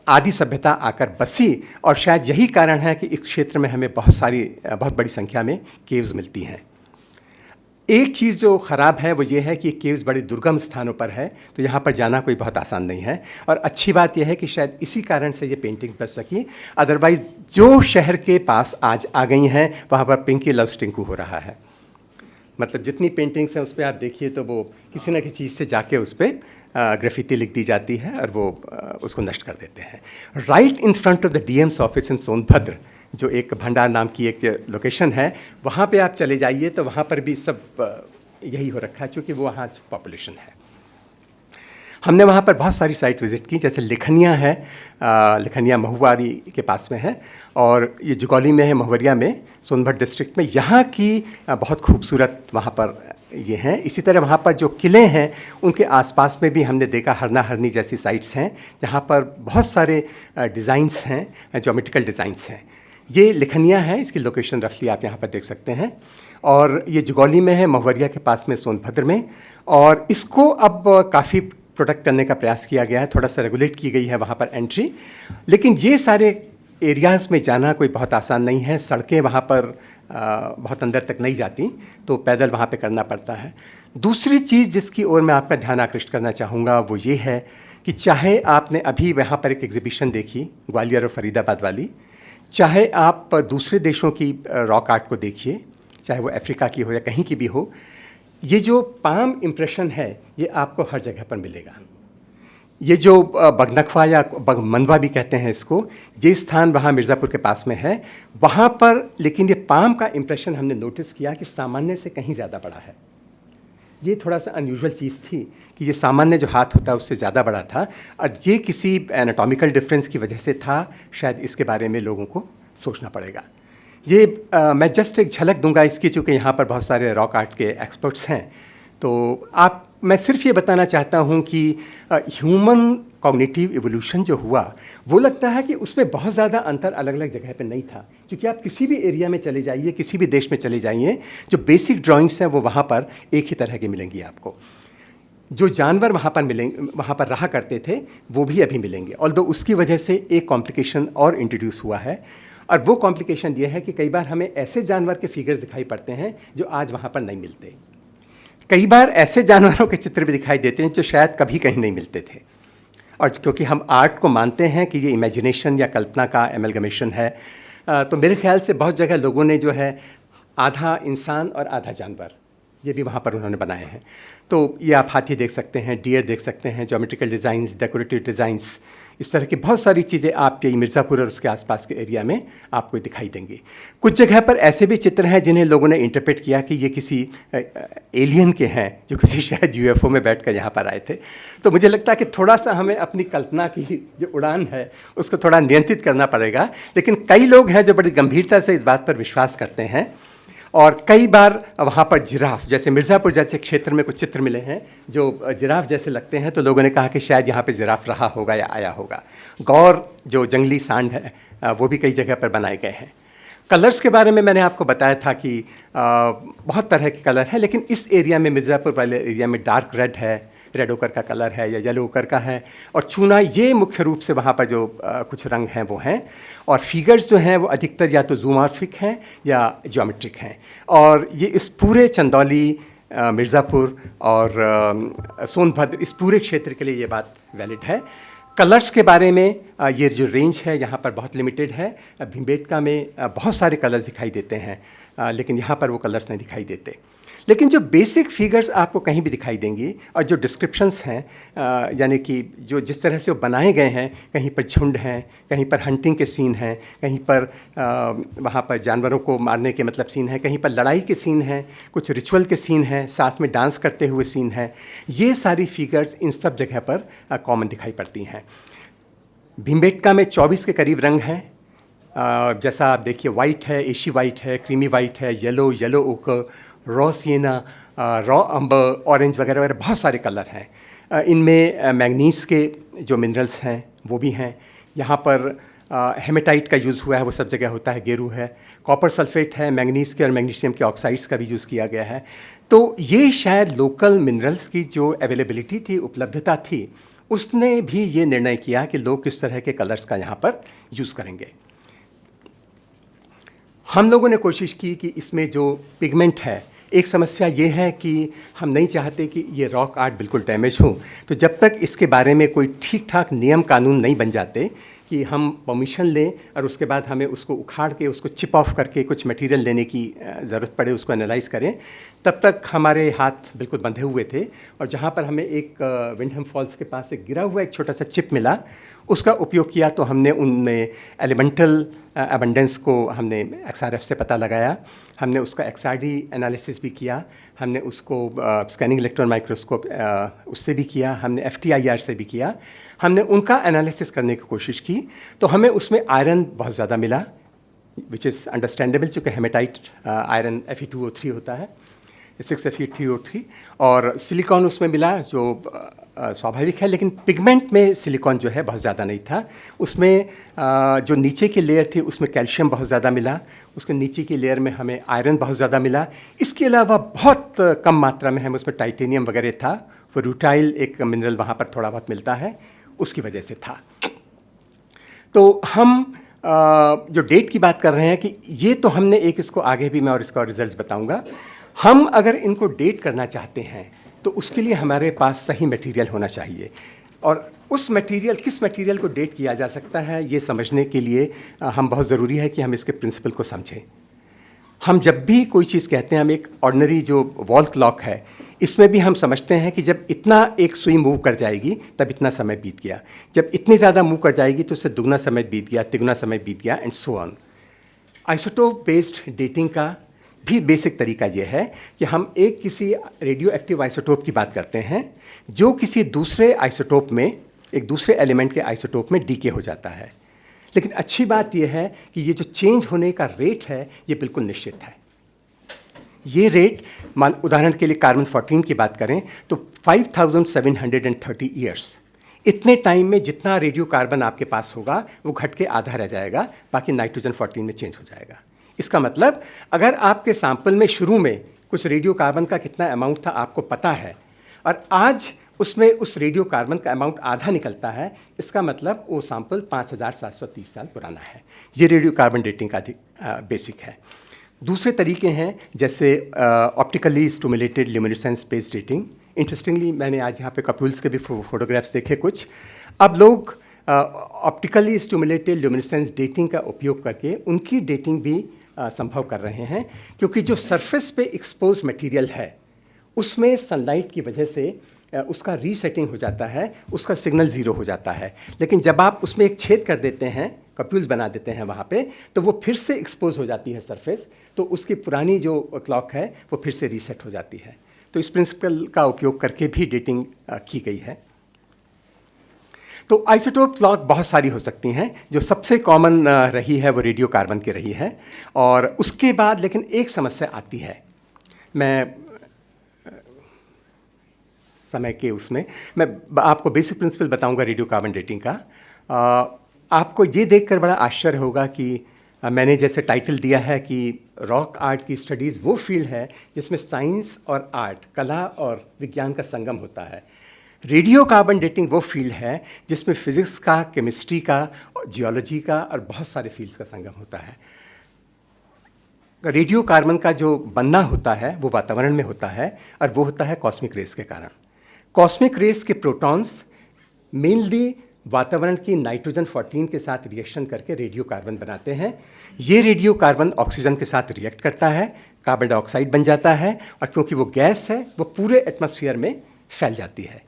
[SPEAKER 3] आदि सभ्यता आकर बसी और शायद यही कारण है कि इस क्षेत्र में हमें बहुत बड़ी संख्या में केव्स मिलती हैं। एक चीज़ जो ख़राब है वो ये है कि केव्स बड़े दुर्गम स्थानों पर है, तो यहाँ पर जाना कोई बहुत आसान नहीं है। और अच्छी बात यह है कि शायद इसी कारण से ये पेंटिंग बच सकी, अदरवाइज़ जो शहर के पास आज आ गई हैं वहाँ पर पिंकी लव्स टिंकू हो रहा है। मतलब जितनी पेंटिंग्स हैं उस पर आप देखिए तो वो किसी न किसी चीज़ से जाके उस पर ग्राफिटी लिख दी जाती है और वो उसको नष्ट कर देते हैं। Right in front of the DM's office in Sonbhadra, जो एक भंडार नाम की एक लोकेशन है, वहाँ पे आप चले जाइए तो वहाँ पर भी सब यही हो रखा है, क्योंकि वो वहाँ पॉपुलेशन है। हमने वहाँ पर बहुत सारी साइट विज़िट की, जैसे लिखनिया है, लिखनिया महुआरी के पास में है, और ये जुगौली में है, महुवरिया में, सोनभद्र डिस्ट्रिक्ट में। यहाँ की बहुत खूबसूरत वहाँ पर ये हैं। इसी तरह वहाँ पर जो किले हैं उनके आसपास में भी हमने देखा हरना हरनी जैसी साइट्स हैं, जहाँ पर बहुत सारे डिज़ाइंस हैं, ज्योमेट्रिकल डिज़ाइंस हैं। ये लिखनिया है, इसकी लोकेशन रफली आप यहाँ पर देख सकते हैं, और ये जुगौली में है, महुवरिया के पास में, सोनभद्र में। और इसको अब काफ़ी प्रोटेक्ट करने का प्रयास किया गया है, थोड़ा सा रेगुलेट की गई है वहाँ पर एंट्री, लेकिन ये सारे एरियाज़ में जाना कोई बहुत आसान नहीं है। सड़कें वहाँ पर बहुत अंदर तक नहीं जाती, तो पैदल वहाँ पे करना पड़ता है। दूसरी चीज़ जिसकी ओर मैं आपका ध्यान आकृष्ट करना चाहूँगा वो ये है कि चाहे आपने अभी वहाँ पर एक एग्जीबिशन देखी ग्वालियर और फरीदाबाद वाली, चाहे आप दूसरे देशों की रॉक आर्ट को देखिए, चाहे वो अफ्रीका की हो या कहीं की भी हो, ये जो पाम इम्प्रेशन है ये आपको हर जगह पर मिलेगा। ये जो बगनखवा या मनवा भी कहते हैं इसको, ये स्थान वहाँ मिर्ज़ापुर के पास में है, वहाँ पर, लेकिन ये पाम का इम्प्रेशन हमने नोटिस किया कि सामान्य से कहीं ज़्यादा बड़ा है। ये थोड़ा सा अनयूजुअल चीज़ थी कि ये सामान्य जो हाथ होता है उससे ज़्यादा बड़ा था, और ये किसी एनाटॉमिकल डिफरेंस की वजह से था, शायद इसके बारे में लोगों को सोचना पड़ेगा। ये मैं जस्ट एक झलक दूंगा इसकी, चूँकि यहाँ पर बहुत सारे रॉक आर्ट के एक्सपर्ट्स हैं। तो मैं सिर्फ ये बताना चाहता हूँ कि ह्यूमन कॉग्निटिव इवोल्यूशन जो हुआ वो लगता है कि उसमें बहुत ज़्यादा अंतर अलग अलग जगह पे नहीं था, क्योंकि आप किसी भी एरिया में चले जाइए, किसी भी देश में चले जाइए, जो बेसिक ड्राइंग्स हैं वो वहाँ पर एक ही तरह की मिलेंगी आपको। जो जानवर वहाँ पर मिलेंगे, वहाँ पर रहा करते थे, वो भी अभी मिलेंगे। ऑल्दो उसकी वजह से एक कॉम्प्लिकेशन और इंट्रोड्यूस हुआ है, और वो कॉम्प्लिकेशन ये है कि कई बार हमें ऐसे जानवर के फिगर्स दिखाई पड़ते हैं जो आज वहाँ पर नहीं मिलते। कई बार ऐसे जानवरों के चित्र भी दिखाई देते हैं जो शायद कभी कहीं नहीं मिलते थे। और क्योंकि हम आर्ट को मानते हैं कि ये इमेजिनेशन या कल्पना का एमलगमेशन है, तो मेरे ख्याल से बहुत जगह लोगों ने जो है आधा इंसान और आधा जानवर ये भी वहाँ पर उन्होंने बनाए हैं। तो ये आप हाथी देख सकते हैं, डियर देख सकते हैं, ज्योमेट्रिकल डिज़ाइंस, डेकोरेटिव डिज़ाइंस, इस तरह की बहुत सारी चीज़ें आपके मिर्ज़ापुर और उसके आसपास के एरिया में आपको दिखाई देंगी। कुछ जगह पर ऐसे भी चित्र हैं जिन्हें लोगों ने इंटरप्रेट किया कि ये किसी एलियन के हैं जो किसी शायद यूएफओ में बैठकर यहाँ पर आए थे। तो मुझे लगता है कि थोड़ा सा हमें अपनी कल्पना की जो उड़ान है उसको थोड़ा नियंत्रित करना पड़ेगा। लेकिन कई लोग हैं जो बड़ी गंभीरता से इस बात पर विश्वास करते हैं, और कई बार वहाँ पर जिराफ, जैसे मिर्ज़ापुर जैसे क्षेत्र में कुछ चित्र मिले हैं जो जिराफ जैसे लगते हैं, तो लोगों ने कहा कि शायद यहाँ पे जिराफ रहा होगा या आया होगा। गौर जो जंगली सांड है वो भी कई जगह पर बनाए गए हैं। कलर्स के बारे में मैंने आपको बताया था कि बहुत तरह के कलर हैं, लेकिन इस एरिया में, मिर्ज़ापुर वाले एरिया में डार्क रेड है, रेड ओकर का कलर है या येलो ओकर का है, और चूना, ये मुख्य रूप से वहाँ पर जो कुछ रंग हैं वो हैं। और फिगर्स जो हैं वो अधिकतर या तो ज़ूमॉर्फिक हैं या ज्योमेट्रिक हैं। और ये इस पूरे चंदौली, मिर्ज़ापुर और सोनभद्र, इस पूरे क्षेत्र के लिए ये बात वैलिड है। कलर्स के बारे में ये जो रेंज है यहाँ पर बहुत लिमिटेड है। भीमबेटका में बहुत सारे कलर्स दिखाई देते हैं, लेकिन यहाँ पर वो कलर्स नहीं दिखाई देते। लेकिन जो बेसिक फिगर्स आपको कहीं भी दिखाई देंगी, और जो डिस्क्रिप्शंस हैं, यानी कि जो जिस तरह से वो बनाए गए हैं, कहीं पर झुंड हैं, कहीं पर हंटिंग के सीन हैं, कहीं पर वहाँ पर जानवरों को मारने के मतलब सीन है, कहीं पर लड़ाई के सीन हैं, कुछ रिचुअल के सीन हैं, साथ में डांस करते हुए सीन है। ये सारी फिगर्स इन सब जगह पर कॉमन दिखाई पड़ती हैं। भीमबेटका में 24 के करीब रंग हैं। जैसा आप देखिए, वाइट है, एशी वाइट है, क्रीमी वाइट है, येलो ओकर, रॉ सिएना, रॉ अम्बर, ऑरेंज वगैरह वगैरह बहुत सारे कलर हैं। इनमें मैंगनीज के जो मिनरल्स हैं वो भी हैं। यहाँ पर हेमेटाइट का यूज़ हुआ है, वो सब जगह होता है, गेरू है, कॉपर सल्फेट है, मैंगनीज के और मैग्नीशियम के ऑक्साइड्स का भी यूज़ किया गया है। तो ये शायद लोकल मिनरल्स की जो अवेलेबिलिटी थी, उपलब्धता थी, उसने भी ये निर्णय किया कि लोग किस तरह के कलर्स का यहाँ पर यूज़ करेंगे। हम लोगों ने कोशिश की कि इसमें जो पिगमेंट है, एक समस्या ये है कि हम नहीं चाहते कि ये रॉक आर्ट बिल्कुल डैमेज हो। तो जब तक इसके बारे में कोई ठीक ठाक नियम कानून नहीं बन जाते कि हम परमिशन लें और उसके बाद हमें उसको उखाड़ के, उसको चिप ऑफ करके कुछ मटेरियल लेने की ज़रूरत पड़े, उसको एनालाइज करें, तब तक हमारे हाथ बिल्कुल बंधे हुए थे। और जहाँ पर हमें एक विंडहम फॉल्स के पास एक गिरा हुआ एक छोटा सा चिप मिला, उसका उपयोग किया। तो हमने उनमें एलिमेंटल अबंडेंस को हमने XRF से पता लगाया, हमने उसका XRD एनालिसिस भी किया, हमने उसको स्कैनिंग इलेक्ट्रॉन माइक्रोस्कोप उससे भी किया, हमने FTIR से भी किया, हमने उनका एनालिसिस करने की कोशिश की। तो हमें उसमें आयरन बहुत ज़्यादा मिला, विच इज़ अंडरस्टैंडेबल, चूँकि हेमेटाइट आयरन Fe2O3 होता है, 6Fe3O3, और सिलिकॉन उसमें मिला जो स्वाभाविक है। लेकिन पिगमेंट में सिलिकॉन जो है बहुत ज़्यादा नहीं था। उसमें जो नीचे की लेयर थी उसमें कैल्शियम बहुत ज़्यादा मिला, उसके नीचे की लेयर में हमें आयरन बहुत ज़्यादा मिला। इसके अलावा बहुत कम मात्रा में हमें उसमें टाइटेनियम वगैरह था, वो रूटाइल एक मिनरल वहाँ पर थोड़ा बहुत मिलता है, उसकी वजह से था। तो हम जो डेट की बात कर रहे हैं कि ये तो हमने एक, इसको आगे भी मैं और इसका रिजल्ट्स बताऊंगा। हम अगर इनको डेट करना चाहते हैं तो उसके लिए हमारे पास सही मटेरियल होना चाहिए, और उस मटेरियल, किस मटेरियल को डेट किया जा सकता है, ये समझने के लिए हम बहुत ज़रूरी है कि हम इसके प्रिंसिपल को समझें। हम जब भी कोई चीज़ कहते हैं, हम एक ऑर्डिनरी जो वॉल क्लॉक है, इसमें भी हम समझते हैं कि जब इतना एक सुई मूव कर जाएगी तब इतना समय बीत गया, जब इतनी ज़्यादा मूव कर जाएगी तो उससे दुगना समय बीत गया, तिगुना समय बीत गया, and so on. Isotope based dating का भी बेसिक तरीका यह है कि हम एक किसी रेडियो एक्टिव आइसोटोप की बात करते हैं जो किसी दूसरे आइसोटोप में, एक दूसरे एलिमेंट के आइसोटोप में डीके हो जाता है। लेकिन अच्छी बात यह है कि ये जो चेंज होने का रेट है ये बिल्कुल निश्चित है। ये रेट उदाहरण के लिए कार्बन 14 की बात करें तो 5730 ईयर्स, इतने टाइम में जितना रेडियो कार्बन आपके पास होगा वो घट के आधा रह जाएगा, बाकी नाइट्रोजन 14 में चेंज हो जाएगा। इसका मतलब अगर आपके सैंपल में शुरू में कुछ रेडियो कार्बन का कितना अमाउंट था आपको पता है और आज उसमें उस रेडियो कार्बन का अमाउंट आधा निकलता है, इसका मतलब वो सैंपल 5730 साल पुराना है। ये रेडियो कार्बन डेटिंग का बेसिक है। दूसरे तरीके हैं जैसे optically stimulated luminescence based dating. Interestingly मैंने आज यहाँ पे कपूल्स के भी फोटोग्राफ्स देखे कुछ। अब लोग ऑप्टिकली स्टिमुलेटेड ल्यूमिनेसेंस डेटिंग का उपयोग करके उनकी डेटिंग भी संभव कर रहे हैं, क्योंकि जो सरफेस पे एक्सपोज मटेरियल है उसमें सनलाइट की वजह से उसका रीसेटिंग हो जाता है, उसका सिग्नल ज़ीरो हो जाता है। लेकिन जब आप उसमें एक छेद कर देते हैं, कप्यूल्स बना देते हैं वहाँ पे, तो वो फिर से एक्सपोज हो जाती है सरफेस, तो उसकी पुरानी जो क्लॉक है वो फिर से रीसेट हो जाती है। तो इस प्रिंसिपल का उपयोग करके भी डेटिंग की गई है। तो आइसोटोप क्लॉक बहुत सारी हो सकती हैं, जो सबसे कॉमन रही है वो रेडियो कार्बन की रही है। और उसके बाद लेकिन एक समस्या आती है, मैं समय के उसमें मैं आपको बेसिक प्रिंसिपल बताऊंगा रेडियो कार्बन डेटिंग का। आपको ये देखकर बड़ा आश्चर्य होगा कि मैंने जैसे टाइटल दिया है कि रॉक आर्ट की स्टडीज़ वो फील्ड है जिसमें साइंस और आर्ट, कला और विज्ञान का संगम होता है। रेडियो कार्बन डेटिंग वो फील्ड है जिसमें फिज़िक्स का, केमिस्ट्री का, जियोलॉजी का और बहुत सारे फील्ड्स का संगम होता है। रेडियो कार्बन का जो बनना होता है वो वातावरण में होता है और वो होता है कॉस्मिक रेस के कारण। कॉस्मिक रेस के प्रोटॉन्स मेनली वातावरण की नाइट्रोजन 14 के साथ रिएक्शन करके रेडियो कार्बन बनाते हैं। ये रेडियो कार्बन ऑक्सीजन के साथ रिएक्ट करता है, कार्बन डाइऑक्साइड बन जाता है, और क्योंकि वो गैस है वो पूरे एटमॉस्फेयर में फैल जाती है।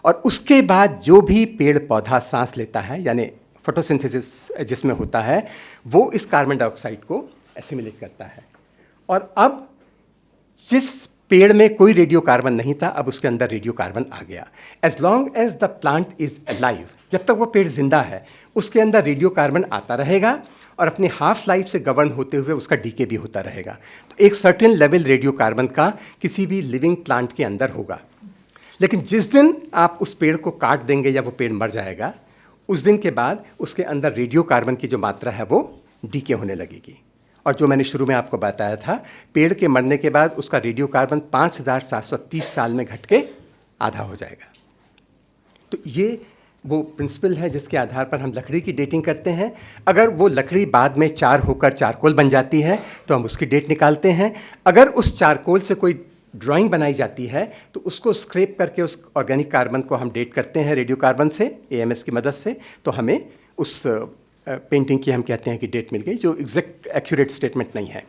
[SPEAKER 3] और उसके बाद जो भी पेड़ पौधा सांस लेता है, यानी फोटोसिंथेसिस जिसमें होता है, वो इस कार्बन डाइऑक्साइड को एसिमिलेट करता है। और अब जिस पेड़ में कोई रेडियो कार्बन नहीं था, अब उसके अंदर रेडियो कार्बन आ गया। As long as the plant is alive, जब तक वो पेड़ जिंदा है उसके अंदर रेडियो कार्बन आता रहेगा और अपनी हाफ लाइफ से गवर्न होते हुए उसका डीके भी होता रहेगा। तो एक सर्टेन लेवल रेडियो कार्बन का किसी भी लिविंग प्लांट के अंदर होगा। लेकिन जिस दिन आप उस पेड़ को काट देंगे या वो पेड़ मर जाएगा, उस दिन के बाद उसके अंदर रेडियो कार्बन की जो मात्रा है वो डीके होने लगेगी। और जो मैंने शुरू में आपको बताया था, पेड़ के मरने के बाद उसका रेडियो कार्बन 5730 साल में घट के आधा हो जाएगा। तो ये वो प्रिंसिपल है जिसके आधार पर हम लकड़ी की डेटिंग करते हैं। अगर वो लकड़ी बाद में चार होकर चारकोल बन जाती है तो हम उसकी डेट निकालते हैं। अगर उस चारकोल से कोई ड्राइंग बनाई जाती है तो उसको स्क्रैप करके उस ऑर्गेनिक कार्बन को हम डेट करते हैं रेडियो कार्बन से, AMS की मदद से, तो हमें उस पेंटिंग की हम कहते हैं कि डेट मिल गई, जो एग्जैक्ट एक्यूरेट स्टेटमेंट नहीं है।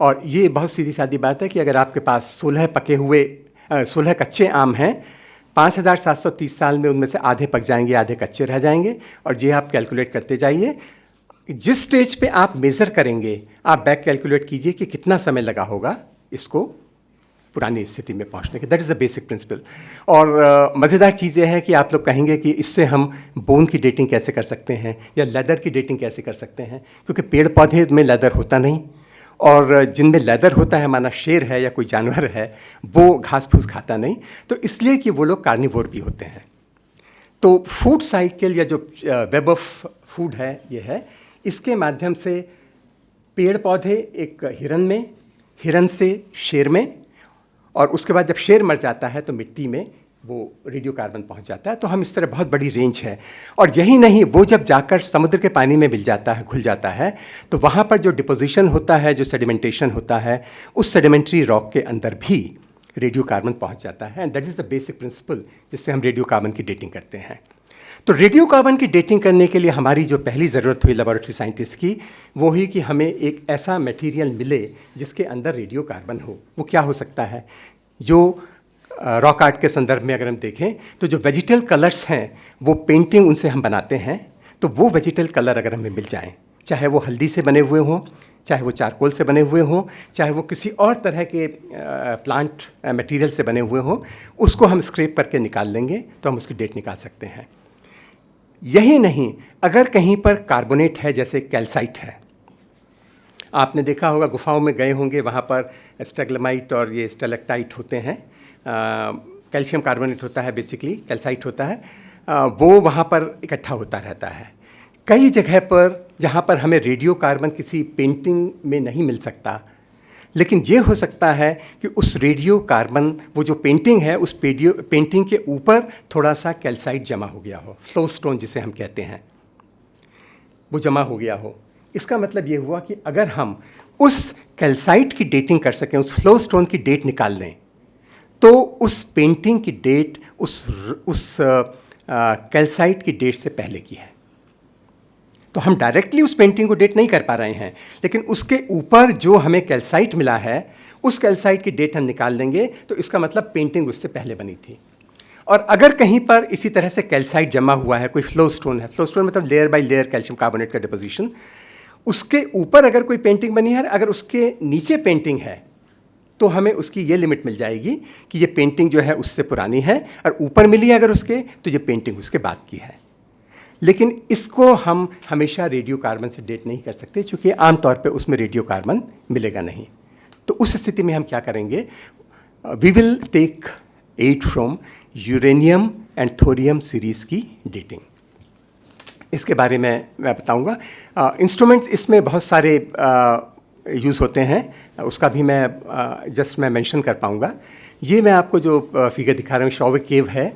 [SPEAKER 3] और ये बहुत सीधी सादी बात है कि अगर आपके पास 16 कच्चे आम हैं, 5730 साल में उनमें से आधे पक जाएंगे, आधे कच्चे रह जाएंगे, और ये आप कैलकुलेट करते जाइए। जिस स्टेज पे आप मेज़र करेंगे आप बैक कैलकुलेट कीजिए कि कितना समय लगा होगा इसको पुरानी स्थिति में पहुंचने के। That is the basic principle. और मज़ेदार चीज़ ये है कि आप लोग कहेंगे कि इससे हम बोन की डेटिंग कैसे कर सकते हैं या लेदर की डेटिंग कैसे कर सकते हैं, क्योंकि पेड़ पौधे में लेदर होता नहीं, और जिनमें लेदर होता है, माना शेर है या कोई जानवर है, वो घास फूस खाता नहीं, तो इसलिए कि वो लोग कार्निवोर भी होते हैं। तो फूड साइकिल या जो वेब ऑफ फूड है ये है, इसके माध्यम से पेड़ पौधे एक हिरन में, हिरन से शेर में, और उसके बाद जब शेर मर जाता है तो मिट्टी में वो रेडियो कार्बन पहुंच जाता है। तो हम इस तरह बहुत बड़ी रेंज है। और यही नहीं, वो जब जाकर समुद्र के पानी में मिल जाता है, घुल जाता है, तो वहाँ पर जो डिपोजिशन होता है, जो सेडिमेंटेशन होता है, उस सेडिमेंट्री रॉक के अंदर भी रेडियो कार्बन पहुँच जाता है। And that is the basic principle जिससे हम रेडियो कार्बन की डेटिंग करते हैं। तो रेडियो कार्बन की डेटिंग करने के लिए हमारी जो पहली ज़रूरत हुई लेबोरेटरी साइंटिस्ट की, वो ही कि हमें एक ऐसा मटेरियल मिले जिसके अंदर रेडियो कार्बन हो। वो क्या हो सकता है? जो रॉक आर्ट के संदर्भ में अगर हम देखें तो जो वेजिटल कलर्स हैं वो पेंटिंग उनसे हम बनाते हैं, तो वो वेजिटल कलर अगर हमें मिल जाएं, चाहे वो हल्दी से बने हुए हों, चाहे वो चारकोल से बने हुए हों, चाहे वो किसी और तरह के प्लांट मटेरियल से बने हुए हों, उसको हम स्क्रैप करके निकाल लेंगे तो हम उसकी डेट निकाल सकते हैं। यही नहीं, अगर कहीं पर कार्बोनेट है जैसे कैल्साइट है, आपने देखा होगा गुफाओं में गए होंगे, वहाँ पर स्टेग्माइट और ये स्टेलेक्टाइट होते हैं, कैल्शियम कार्बोनेट होता है, बेसिकली कैल्साइट होता है, वो वहाँ पर इकट्ठा होता रहता है। कई जगह पर जहाँ पर हमें रेडियो कार्बन किसी पेंटिंग में नहीं मिल सकता, लेकिन ये हो सकता है कि उस रेडियो कार्बन, वो जो पेंटिंग है, उस पेंटिंग के ऊपर थोड़ा सा कैल्साइट जमा हो गया हो, फ्लो स्टोन जिसे हम कहते हैं, वो जमा हो गया हो। इसका मतलब ये हुआ कि अगर हम उस कैल्साइट की डेटिंग कर सकें, उस फ्लो स्टोन की डेट निकाल लें, तो उस पेंटिंग की डेट उस कैल्साइट की डेट से पहले की है। तो हम डायरेक्टली उस पेंटिंग को डेट नहीं कर पा रहे हैं, लेकिन उसके ऊपर जो हमें कैल्साइट मिला है, उस कैल्साइट की डेट हम निकाल देंगे, तो इसका मतलब पेंटिंग उससे पहले बनी थी। और अगर कहीं पर इसी तरह से कैल्साइट जमा हुआ है, कोई फ्लो स्टोन है, फ्लो स्टोन मतलब layer by layer calcium carbonate का डिपोजिशन, उसके ऊपर अगर कोई पेंटिंग बनी है, अगर उसके नीचे पेंटिंग है, तो हमें उसकी ये लिमिट मिल जाएगी कि ये पेंटिंग जो है उससे पुरानी है, और ऊपर मिली है अगर उसके, तो ये पेंटिंग उसके बाद की है। लेकिन इसको हम हमेशा रेडियो कार्बन से डेट नहीं कर सकते, क्योंकि आमतौर पे उसमें रेडियो कार्बन मिलेगा नहीं। तो उस स्थिति में हम क्या करेंगे, we will take aid from uranium and thorium series की डेटिंग। इसके बारे में मैं बताऊंगा। इंस्ट्रूमेंट्स इसमें बहुत सारे यूज़ होते हैं, उसका भी मैं जस्ट मैं मेंशन कर पाऊंगा। ये मैं आपको जो फिगर दिखा रहा हूँ, शॉवे केव है,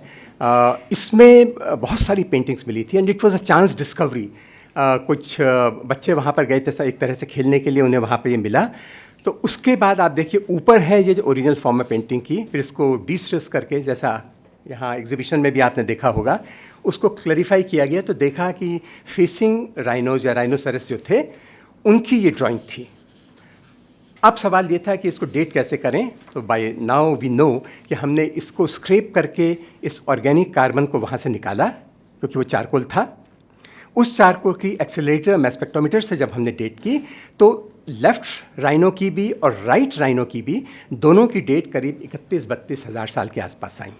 [SPEAKER 3] इसमें बहुत सारी पेंटिंग्स मिली थी, and it was a chance discovery. कुछ बच्चे वहाँ पर गए थे एक तरह से खेलने के लिए, उन्हें वहाँ पे ये मिला। तो उसके बाद आप देखिए ऊपर है ये जो ओरिजिनल फॉर्म में पेंटिंग की, फिर इसको डिस्ट्रेस करके, जैसा यहाँ एग्जीबिशन में भी आपने देखा होगा, उसको क्लैरिफाई किया गया, तो देखा कि फेसिंग राइनोज या राइनोसरस जो थे, उनकी ये ड्राइंग थी। अब सवाल ये था कि इसको डेट कैसे करें, तो बाय नाउ वी नो कि हमने इसको स्क्रैप करके इस ऑर्गेनिक कार्बन को वहाँ से निकाला, क्योंकि वो चारकोल था। उस चारकोल की एक्सेलरेटर मैस स्पेक्ट्रोमीटर से जब हमने डेट की, तो लेफ्ट राइनो की भी और राइट राइनो की भी, दोनों की डेट करीब 31-32 हज़ार साल के आसपास आई।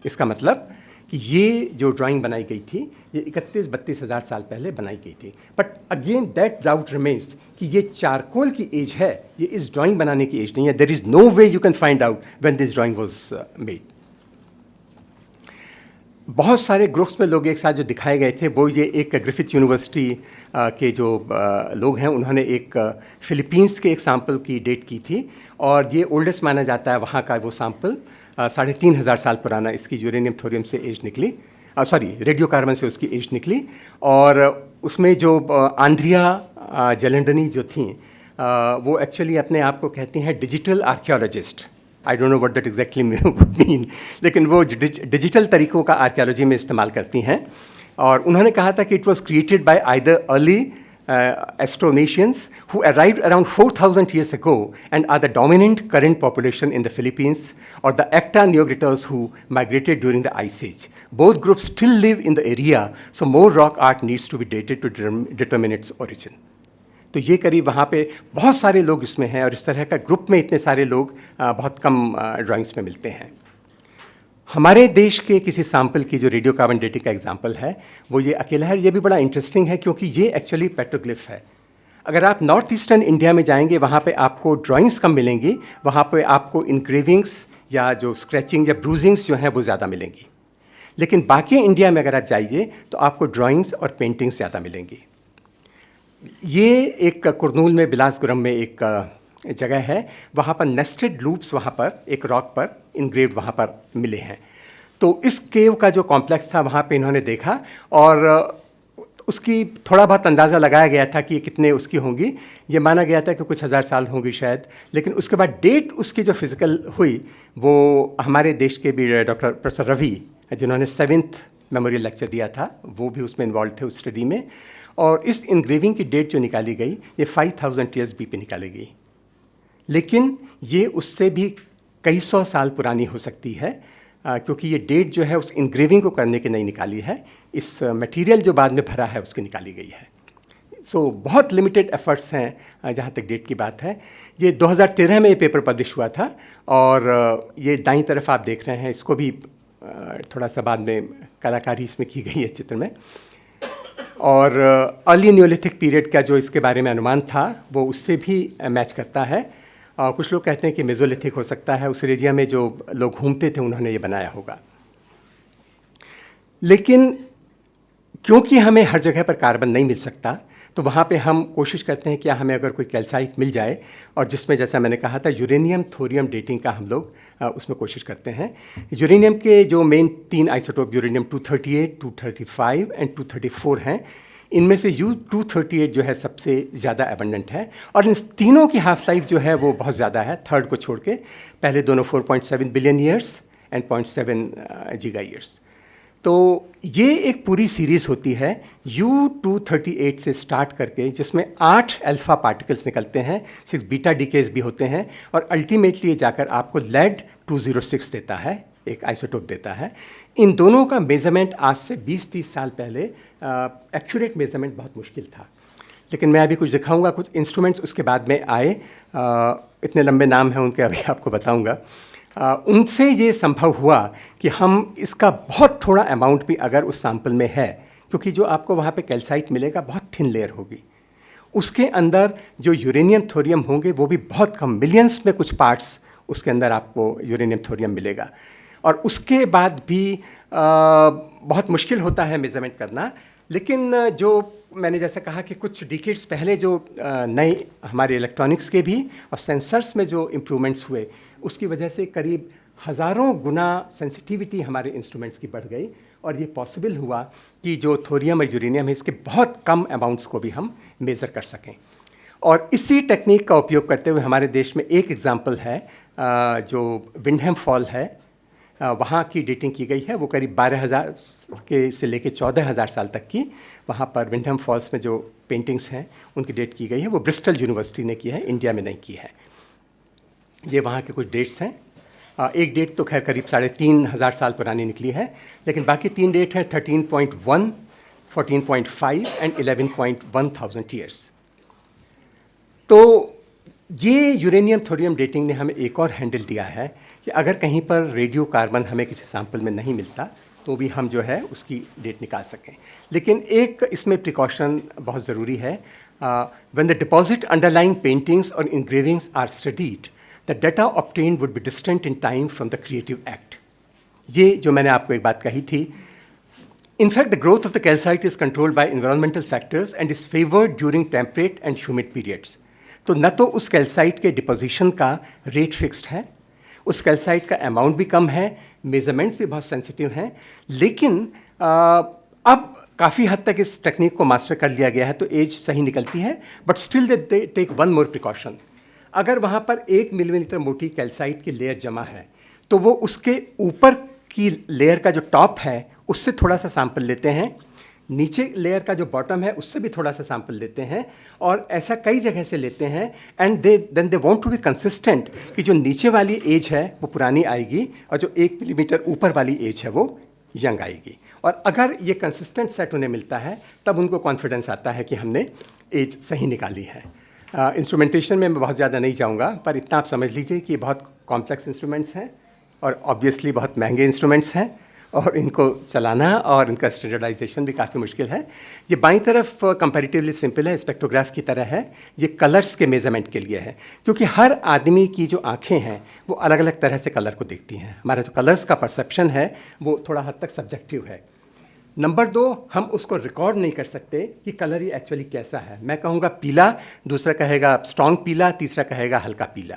[SPEAKER 3] इसका मतलब कि ये जो ड्राइंग बनाई गई थी, ये 31-32 हज़ार साल पहले बनाई गई थी। But again that doubt remains कि ये चारकोल की एज है, ये इस ड्राइंग बनाने की एज नहीं है। There is no way you can find out when this drawing was made. बहुत सारे ग्रुप्स में लोग एक साथ जो दिखाए गए थे, वो ये एक ग्रिफिथ यूनिवर्सिटी के जो लोग हैं, उन्होंने एक फिलीपींस के एक सैंपल की डेट की थी, और ये ओल्डेस्ट माना जाता है वहाँ का वो सैंपल। 3,500 साल पुराना इसकी यूरेनियम थोरियम से एज निकली, रेडियो कार्बन से उसकी एज निकली। और उसमें जो आंद्रिया जेलेंडनी जो थी, वो एक्चुअली अपने आप को कहती हैं digital archaeologist. I don't know what that exactly would mean, लेकिन वो डिजिटल तरीक़ों का आर्कियोलॉजी में इस्तेमाल करती हैं। और उन्होंने कहा था कि it was created by either early Austronesians who arrived around 4,000 years ago and are the dominant current population in the Philippines, or the Acta neogritos who migrated during the Ice Age. Both groups still live in the area, so more rock art needs to be dated to determine its origin. तो ये करीब वहाँ पे बहुत सारे लोग इसमें हैं, और इस तरह का ग्रुप में इतने सारे लोग बहुत कम ड्राइंग्स में मिलते हैं। हमारे देश के किसी सैंपल की जो रेडियो कार्बन डेटिंग का एग्जाम्पल है, वो ये अकेला है। ये भी बड़ा इंटरेस्टिंग है, क्योंकि ये एक्चुअली पेट्रोग्लिफ है। अगर आप नॉर्थ ईस्टर्न इंडिया में जाएंगे, वहाँ पे आपको ड्राइंग्स कम मिलेंगी, वहाँ पे आपको इनग्रेविंग्स या जो स्क्रैचिंग या ब्रूजिंग्स जो हैं वो ज़्यादा मिलेंगी। लेकिन बाकी इंडिया में अगर आप जाइए, तो आपको ड्राइंग्स और पेंटिंग्स ज़्यादा मिलेंगी। ये एक कुरनूल में बिलासपुरम में एक जगह है, वहाँ पर नेस्टेड लूप्स, वहाँ पर एक रॉक पर इनग्रेव्ड वहाँ पर मिले हैं। तो इस केव का जो कॉम्प्लेक्स था, वहाँ पे इन्होंने देखा, और उसकी थोड़ा बहुत अंदाज़ा लगाया गया था कि ये कितने उसकी होंगी। ये माना गया था कि कुछ हज़ार साल होंगी शायद। लेकिन उसके बाद डेट उसकी जो फिज़िकल हुई, वो हमारे देश के भी डॉक्टर प्रोफेसर रवि, जिन्होंने 7th मेमोरियल लेक्चर दिया था, वो भी उसमें इन्वॉल्व थे उस स्टडी में। और इस इनग्रेविंग की डेट जो निकाली गई, ये 5,000 ईयर्स बी पे निकाली गई। लेकिन ये उससे भी कई सौ साल पुरानी हो सकती है, क्योंकि ये डेट जो है उस इनग्रेविंग को करने की नहीं निकाली है, इस मटेरियल जो बाद में भरा है उसकी निकाली गई है। सो बहुत लिमिटेड एफर्ट्स हैं जहाँ तक डेट की बात है। ये 2013 में ये पेपर पब्लिश हुआ था, और ये दाईं तरफ आप देख रहे हैं, इसको भी थोड़ा सा बाद में कलाकारी इसमें की गई है चित्र में। और अर्ली न्यूलिथिक पीरियड का जो इसके बारे में अनुमान था वो उससे भी मैच करता है। कुछ लोग कहते हैं कि मेसोलिथिक हो सकता है, उस एरिया में जो लोग घूमते थे उन्होंने ये बनाया होगा। लेकिन क्योंकि हमें हर जगह पर कार्बन नहीं मिल सकता, तो वहाँ पे हम कोशिश करते हैं कि हमें अगर कोई कैल्साइट मिल जाए और जिसमें जैसा मैंने कहा था यूरेनियम थोरियम डेटिंग का हम लोग उसमें कोशिश करते हैं। यूरेनियम के जो मेन 3 आइसोटोप यूरेनियम 238, 235 एंड 234 हैं, इनमें से U-238 जो है सबसे ज़्यादा एबंडेंट है और इन तीनों की हाफ लाइफ जो है वो बहुत ज़्यादा है, थर्ड को छोड़ के। पहले दोनों 4.7 billion years and 0.7 giga years. तो ये एक पूरी सीरीज़ होती है U-238 से स्टार्ट करके, जिसमें 8 अल्फ़ा पार्टिकल्स निकलते हैं, 6 बीटा डीकेज भी होते हैं और अल्टीमेटली ये जाकर आपको lead-206 देता है, एक आइसोटोप देता है। इन दोनों का मेज़रमेंट आज से 20-30 साल पहले एक्यूरेट मेज़रमेंट बहुत मुश्किल था, लेकिन मैं अभी कुछ दिखाऊंगा, कुछ इंस्ट्रूमेंट्स उसके बाद में आए, इतने लंबे नाम हैं उनके, अभी आपको बताऊंगा। उनसे ये संभव हुआ कि हम इसका बहुत थोड़ा अमाउंट भी अगर उस सैंपल में है, क्योंकि जो आपको वहाँ पे कैल्साइट मिलेगा बहुत थिन लेयर होगी, उसके अंदर जो यूरेनियम थोरियम होंगे वो भी बहुत कम, मिलियंस में कुछ पार्ट्स उसके अंदर आपको यूरेनियम थोरियम मिलेगा। और उसके बाद भी बहुत मुश्किल होता है मेज़रमेंट करना। लेकिन जो मैंने जैसे कहा कि कुछ डिकेड्स पहले जो नए हमारे इलेक्ट्रॉनिक्स के भी और सेंसर्स में जो इम्प्रूवमेंट्स हुए, उसकी वजह से करीब हज़ारों गुना सेंसिटिविटी हमारे इंस्ट्रूमेंट्स की बढ़ गई और ये पॉसिबल हुआ कि जो थोरियम और यूरेनियम है इसके बहुत कम अमाउंट्स को भी हम मेज़र कर सकें। और इसी टेक्निक का उपयोग करते हुए हमारे देश में एक एग्ज़ाम्पल है, जो विंडहम फॉल है, वहाँ की डेटिंग की गई है। वो करीब 12,000 के से लेके 14,000 साल तक की वहाँ पर विंडहम फॉल्स में जो पेंटिंग्स हैं उनकी डेट की गई है। वो ब्रिस्टल यूनिवर्सिटी ने की है, इंडिया में नहीं की है। ये वहाँ के कुछ डेट्स हैं। एक डेट तो खैर करीब 3,500 साल पुरानी निकली है, लेकिन बाकी 3 डेट हैं 13.1, 14.5 एंड 11.1 थाउजेंड ईयर्स। तो ये यूरेनियम थोरियम डेटिंग ने हमें एक और हैंडल दिया है कि अगर कहीं पर रेडियो कार्बन हमें किसी सैंपल में नहीं मिलता तो भी हम जो है उसकी डेट निकाल सकें। लेकिन एक इसमें प्रिकॉशन बहुत ज़रूरी है। When the deposit underlying paintings और engravings are studied, the data obtained would be distant in time from the creative act. ये जो मैंने आपको एक बात कही थी, in fact the growth of the calcite is controlled by environmental factors and is favored during temperate and humid periods। तो न तो उस कैल्साइट के डिपोजिशन का रेट फिक्स्ड है, उस कैल्साइट का अमाउंट भी कम है, मेजरमेंट्स भी बहुत सेंसिटिव हैं, लेकिन अब काफ़ी हद तक इस टेक्निक को मास्टर कर लिया गया है तो एज सही निकलती है। But still they take one more precaution. अगर वहाँ पर 1 मिलीमीटर मोटी कैल्साइट की लेयर जमा है तो वो उसके ऊपर की लेयर का जो टॉप है उससे थोड़ा सा सैंपल लेते हैं, नीचे लेयर का जो बॉटम है उससे भी थोड़ा सा सैंपल लेते हैं, और ऐसा कई जगह से लेते हैं। And then they want to be consistent कि जो नीचे वाली एज है वो पुरानी आएगी और जो 1 मिलीमीटर ऊपर वाली एज है वो यंग आएगी। और अगर ये कंसिस्टेंट सेट उन्हें मिलता है तब उनको कॉन्फिडेंस आता है कि हमने एज सही निकाली है। इंस्ट्रूमेंटेशन में मैं बहुत ज़्यादा नहीं जाऊँगा, पर इतना आप समझ लीजिए कि ये बहुत कॉम्प्लेक्स इंस्ट्रूमेंट्स हैं और ऑब्वियसली बहुत महंगे इंस्ट्रूमेंट्स हैं और इनको चलाना और इनका स्टैंडर्डाइजेशन भी काफ़ी मुश्किल है। ये बाईं तरफ कंपैरेटिवली सिंपल है, स्पेक्ट्रोग्राफ की तरह है। ये कलर्स के मेजरमेंट के लिए है, क्योंकि हर आदमी की जो आंखें हैं वो अलग अलग तरह से कलर को देखती हैं। हमारा जो कलर्स का परसेप्शन है वो थोड़ा हद तक सब्जेक्टिव है। नंबर 2, हम उसको रिकॉर्ड नहीं कर सकते कि कलर ये एक्चुअली कैसा है। मैं कहूँगा पीला, दूसरा कहेगा स्ट्रॉन्ग पीला, तीसरा कहेगा हल्का पीला।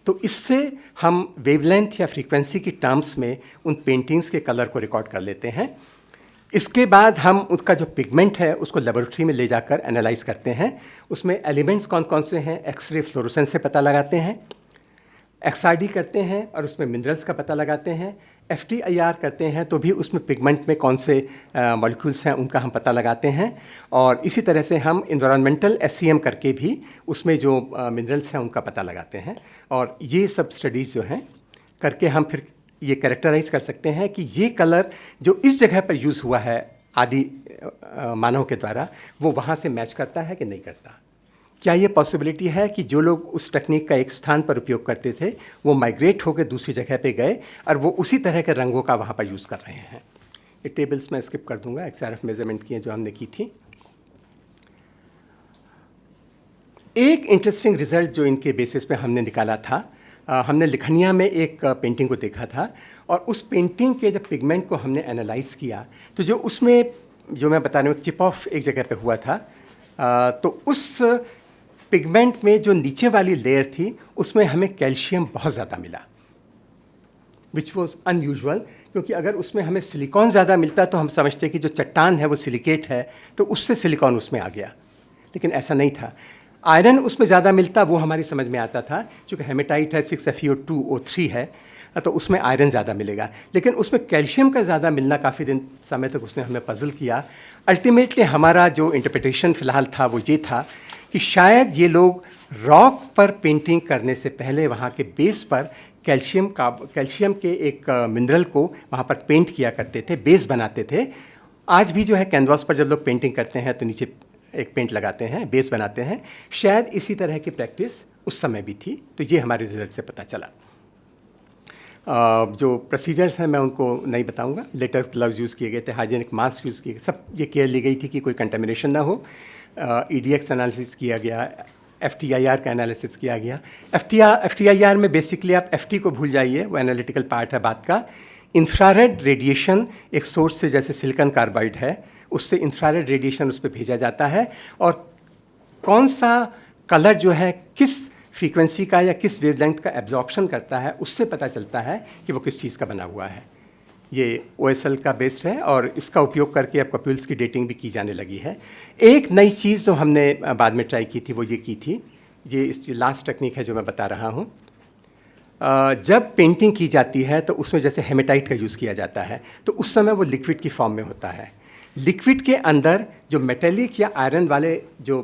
[SPEAKER 3] तो इससे हम वेवलेंथ या फ्रीक्वेंसी की टर्म्स में उन पेंटिंग्स के कलर को रिकॉर्ड कर लेते हैं। इसके बाद हम उसका जो पिगमेंट है उसको लेबोरेटरी में ले जाकर एनालाइज करते हैं। उसमें एलिमेंट्स कौन कौन से हैं एक्सरे फ्लोरोसेंस से पता लगाते हैं, XRD करते हैं और उसमें मिनरल्स का पता लगाते हैं, FTIR करते हैं तो भी उसमें पिगमेंट में कौन से मॉलिक्यूल्स हैं उनका हम पता लगाते हैं। और इसी तरह से हम इन्वायरमेंटल SCM करके भी उसमें जो मिनरल्स हैं उनका पता लगाते हैं। और ये सब स्टडीज़ जो हैं करके हम फिर ये कैरेक्टराइज कर सकते हैं कि ये कलर जो इस जगह पर यूज़ हुआ है आदि मानव के द्वारा वो वहाँ से मैच करता है कि नहीं करता। क्या ये पॉसिबिलिटी है कि जो लोग उस टेक्निक का एक स्थान पर उपयोग करते थे वो माइग्रेट होकर दूसरी जगह पे गए और वो उसी तरह के रंगों का वहाँ पर यूज़ कर रहे हैं? ये टेबल्स मैं स्किप कर दूंगा, XRF मेजरमेंट की हैं जो हमने की थी। एक इंटरेस्टिंग रिजल्ट जो इनके बेसिस पे हमने निकाला था, हमने लिखनिया में एक पेंटिंग को देखा था और उस पेंटिंग के जब पिगमेंट को हमने एनालाइज किया तो जो उसमें जो मैं बता रहा हूँ चिप ऑफ एक जगह पे हुआ था, तो उस पिगमेंट में जो नीचे वाली लेयर थी उसमें हमें कैल्शियम बहुत ज़्यादा मिला, विच वॉज अनयूजुअल, क्योंकि अगर उसमें हमें सिलिकॉन ज़्यादा मिलता तो हम समझते कि जो चट्टान है वो सिलिकेट है तो उससे सिलिकॉन उसमें आ गया, लेकिन ऐसा नहीं था। आयरन उसमें ज़्यादा मिलता वो हमारी समझ में आता था, क्योंकि हेमेटाइट है 6Fe2O3 है तो उसमें आयरन ज़्यादा मिलेगा, लेकिन उसमें कैल्शियम का ज़्यादा मिलना काफ़ी दिन समय तक उसने हमें पजल किया। अल्टीमेटली हमारा जो इंटरप्रिटेशन फ़िलहाल था वो ये था कि शायद ये लोग रॉक पर पेंटिंग करने से पहले वहाँ के बेस पर कैल्शियम के एक मिनरल को वहाँ पर पेंट किया करते थे, बेस बनाते थे। आज भी जो है कैनवास पर जब लोग पेंटिंग करते हैं तो नीचे एक पेंट लगाते हैं, बेस बनाते हैं, शायद इसी तरह की प्रैक्टिस उस समय भी थी। तो ये हमारे रिजल्ट से पता चला। जो प्रोसीजर्स हैं मैं उनको नहीं बताऊंगा। लेटेस्ट ग्लव्स यूज़ किए गए थे, हाइजीनिक मास्क यूज़ किए गए, सब ये केयर ली गई थी कि कोई कंटेमिनेशन ना हो। EDX एनालिसिस किया गया, FTIR का एनालिसिस किया गया। FTIR में बेसिकली आप FT को भूल जाइए, वो एनालिटिकल पार्ट है बात का। इंफ्रारेड रेडिएशन एक सोर्स से, जैसे सिलिकॉन कार्बाइड है, उससे इंफ्रारेड रेडिएशन उस पर भेजा जाता है और कौन सा कलर जो है किस फ्रीक्वेंसी का या किस वेवलेंथ का एब्जॉर्प्शन करता है उससे पता चलता है कि वो किस चीज़ का बना हुआ है। ये OSL का बेस्ड है और इसका उपयोग करके अब कप्यूल्स की डेटिंग भी की जाने लगी है। एक नई चीज़ जो हमने बाद में ट्राई की थी वो ये की थी, ये इसकी लास्ट टेक्निक है जो मैं बता रहा हूँ। जब पेंटिंग की जाती है तो उसमें जैसे हेमेटाइट का यूज़ किया जाता है तो उस समय वो लिक्विड की फॉर्म में होता है। लिक्विड के अंदर जो मेटेलिक या आयरन वाले जो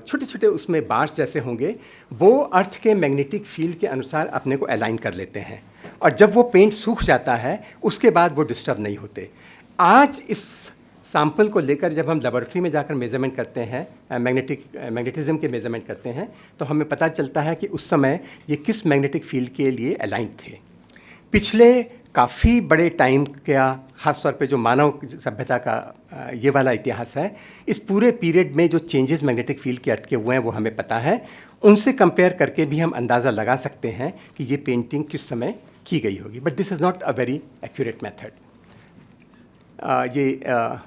[SPEAKER 3] छोटे छोटे उसमें बार्स जैसे होंगे वो अर्थ के मैग्नेटिक फील्ड के अनुसार अपने को अलाइन कर लेते हैं और जब वो पेंट सूख जाता है उसके बाद वो डिस्टर्ब नहीं होते। आज इस सैंपल को लेकर जब हम लेबोरेटरी में जाकर मेजरमेंट करते हैं, मैग्नेटिज्म के मेजरमेंट करते हैं, तो हमें पता चलता है कि उस समय ये किस मैग्नेटिक फील्ड के लिए अलाइन थे। पिछले काफ़ी बड़े टाइम का, ख़ास तौर पे जो मानव सभ्यता का ये वाला इतिहास है, इस पूरे पीरियड में जो चेंजेस मैग्नेटिक फील्ड के अर्थ के हुए हैं वो हमें पता है। उनसे कंपेयर करके भी हम अंदाज़ा लगा सकते हैं कि ये पेंटिंग किस समय की गई होगी, but this is not a very accurate method.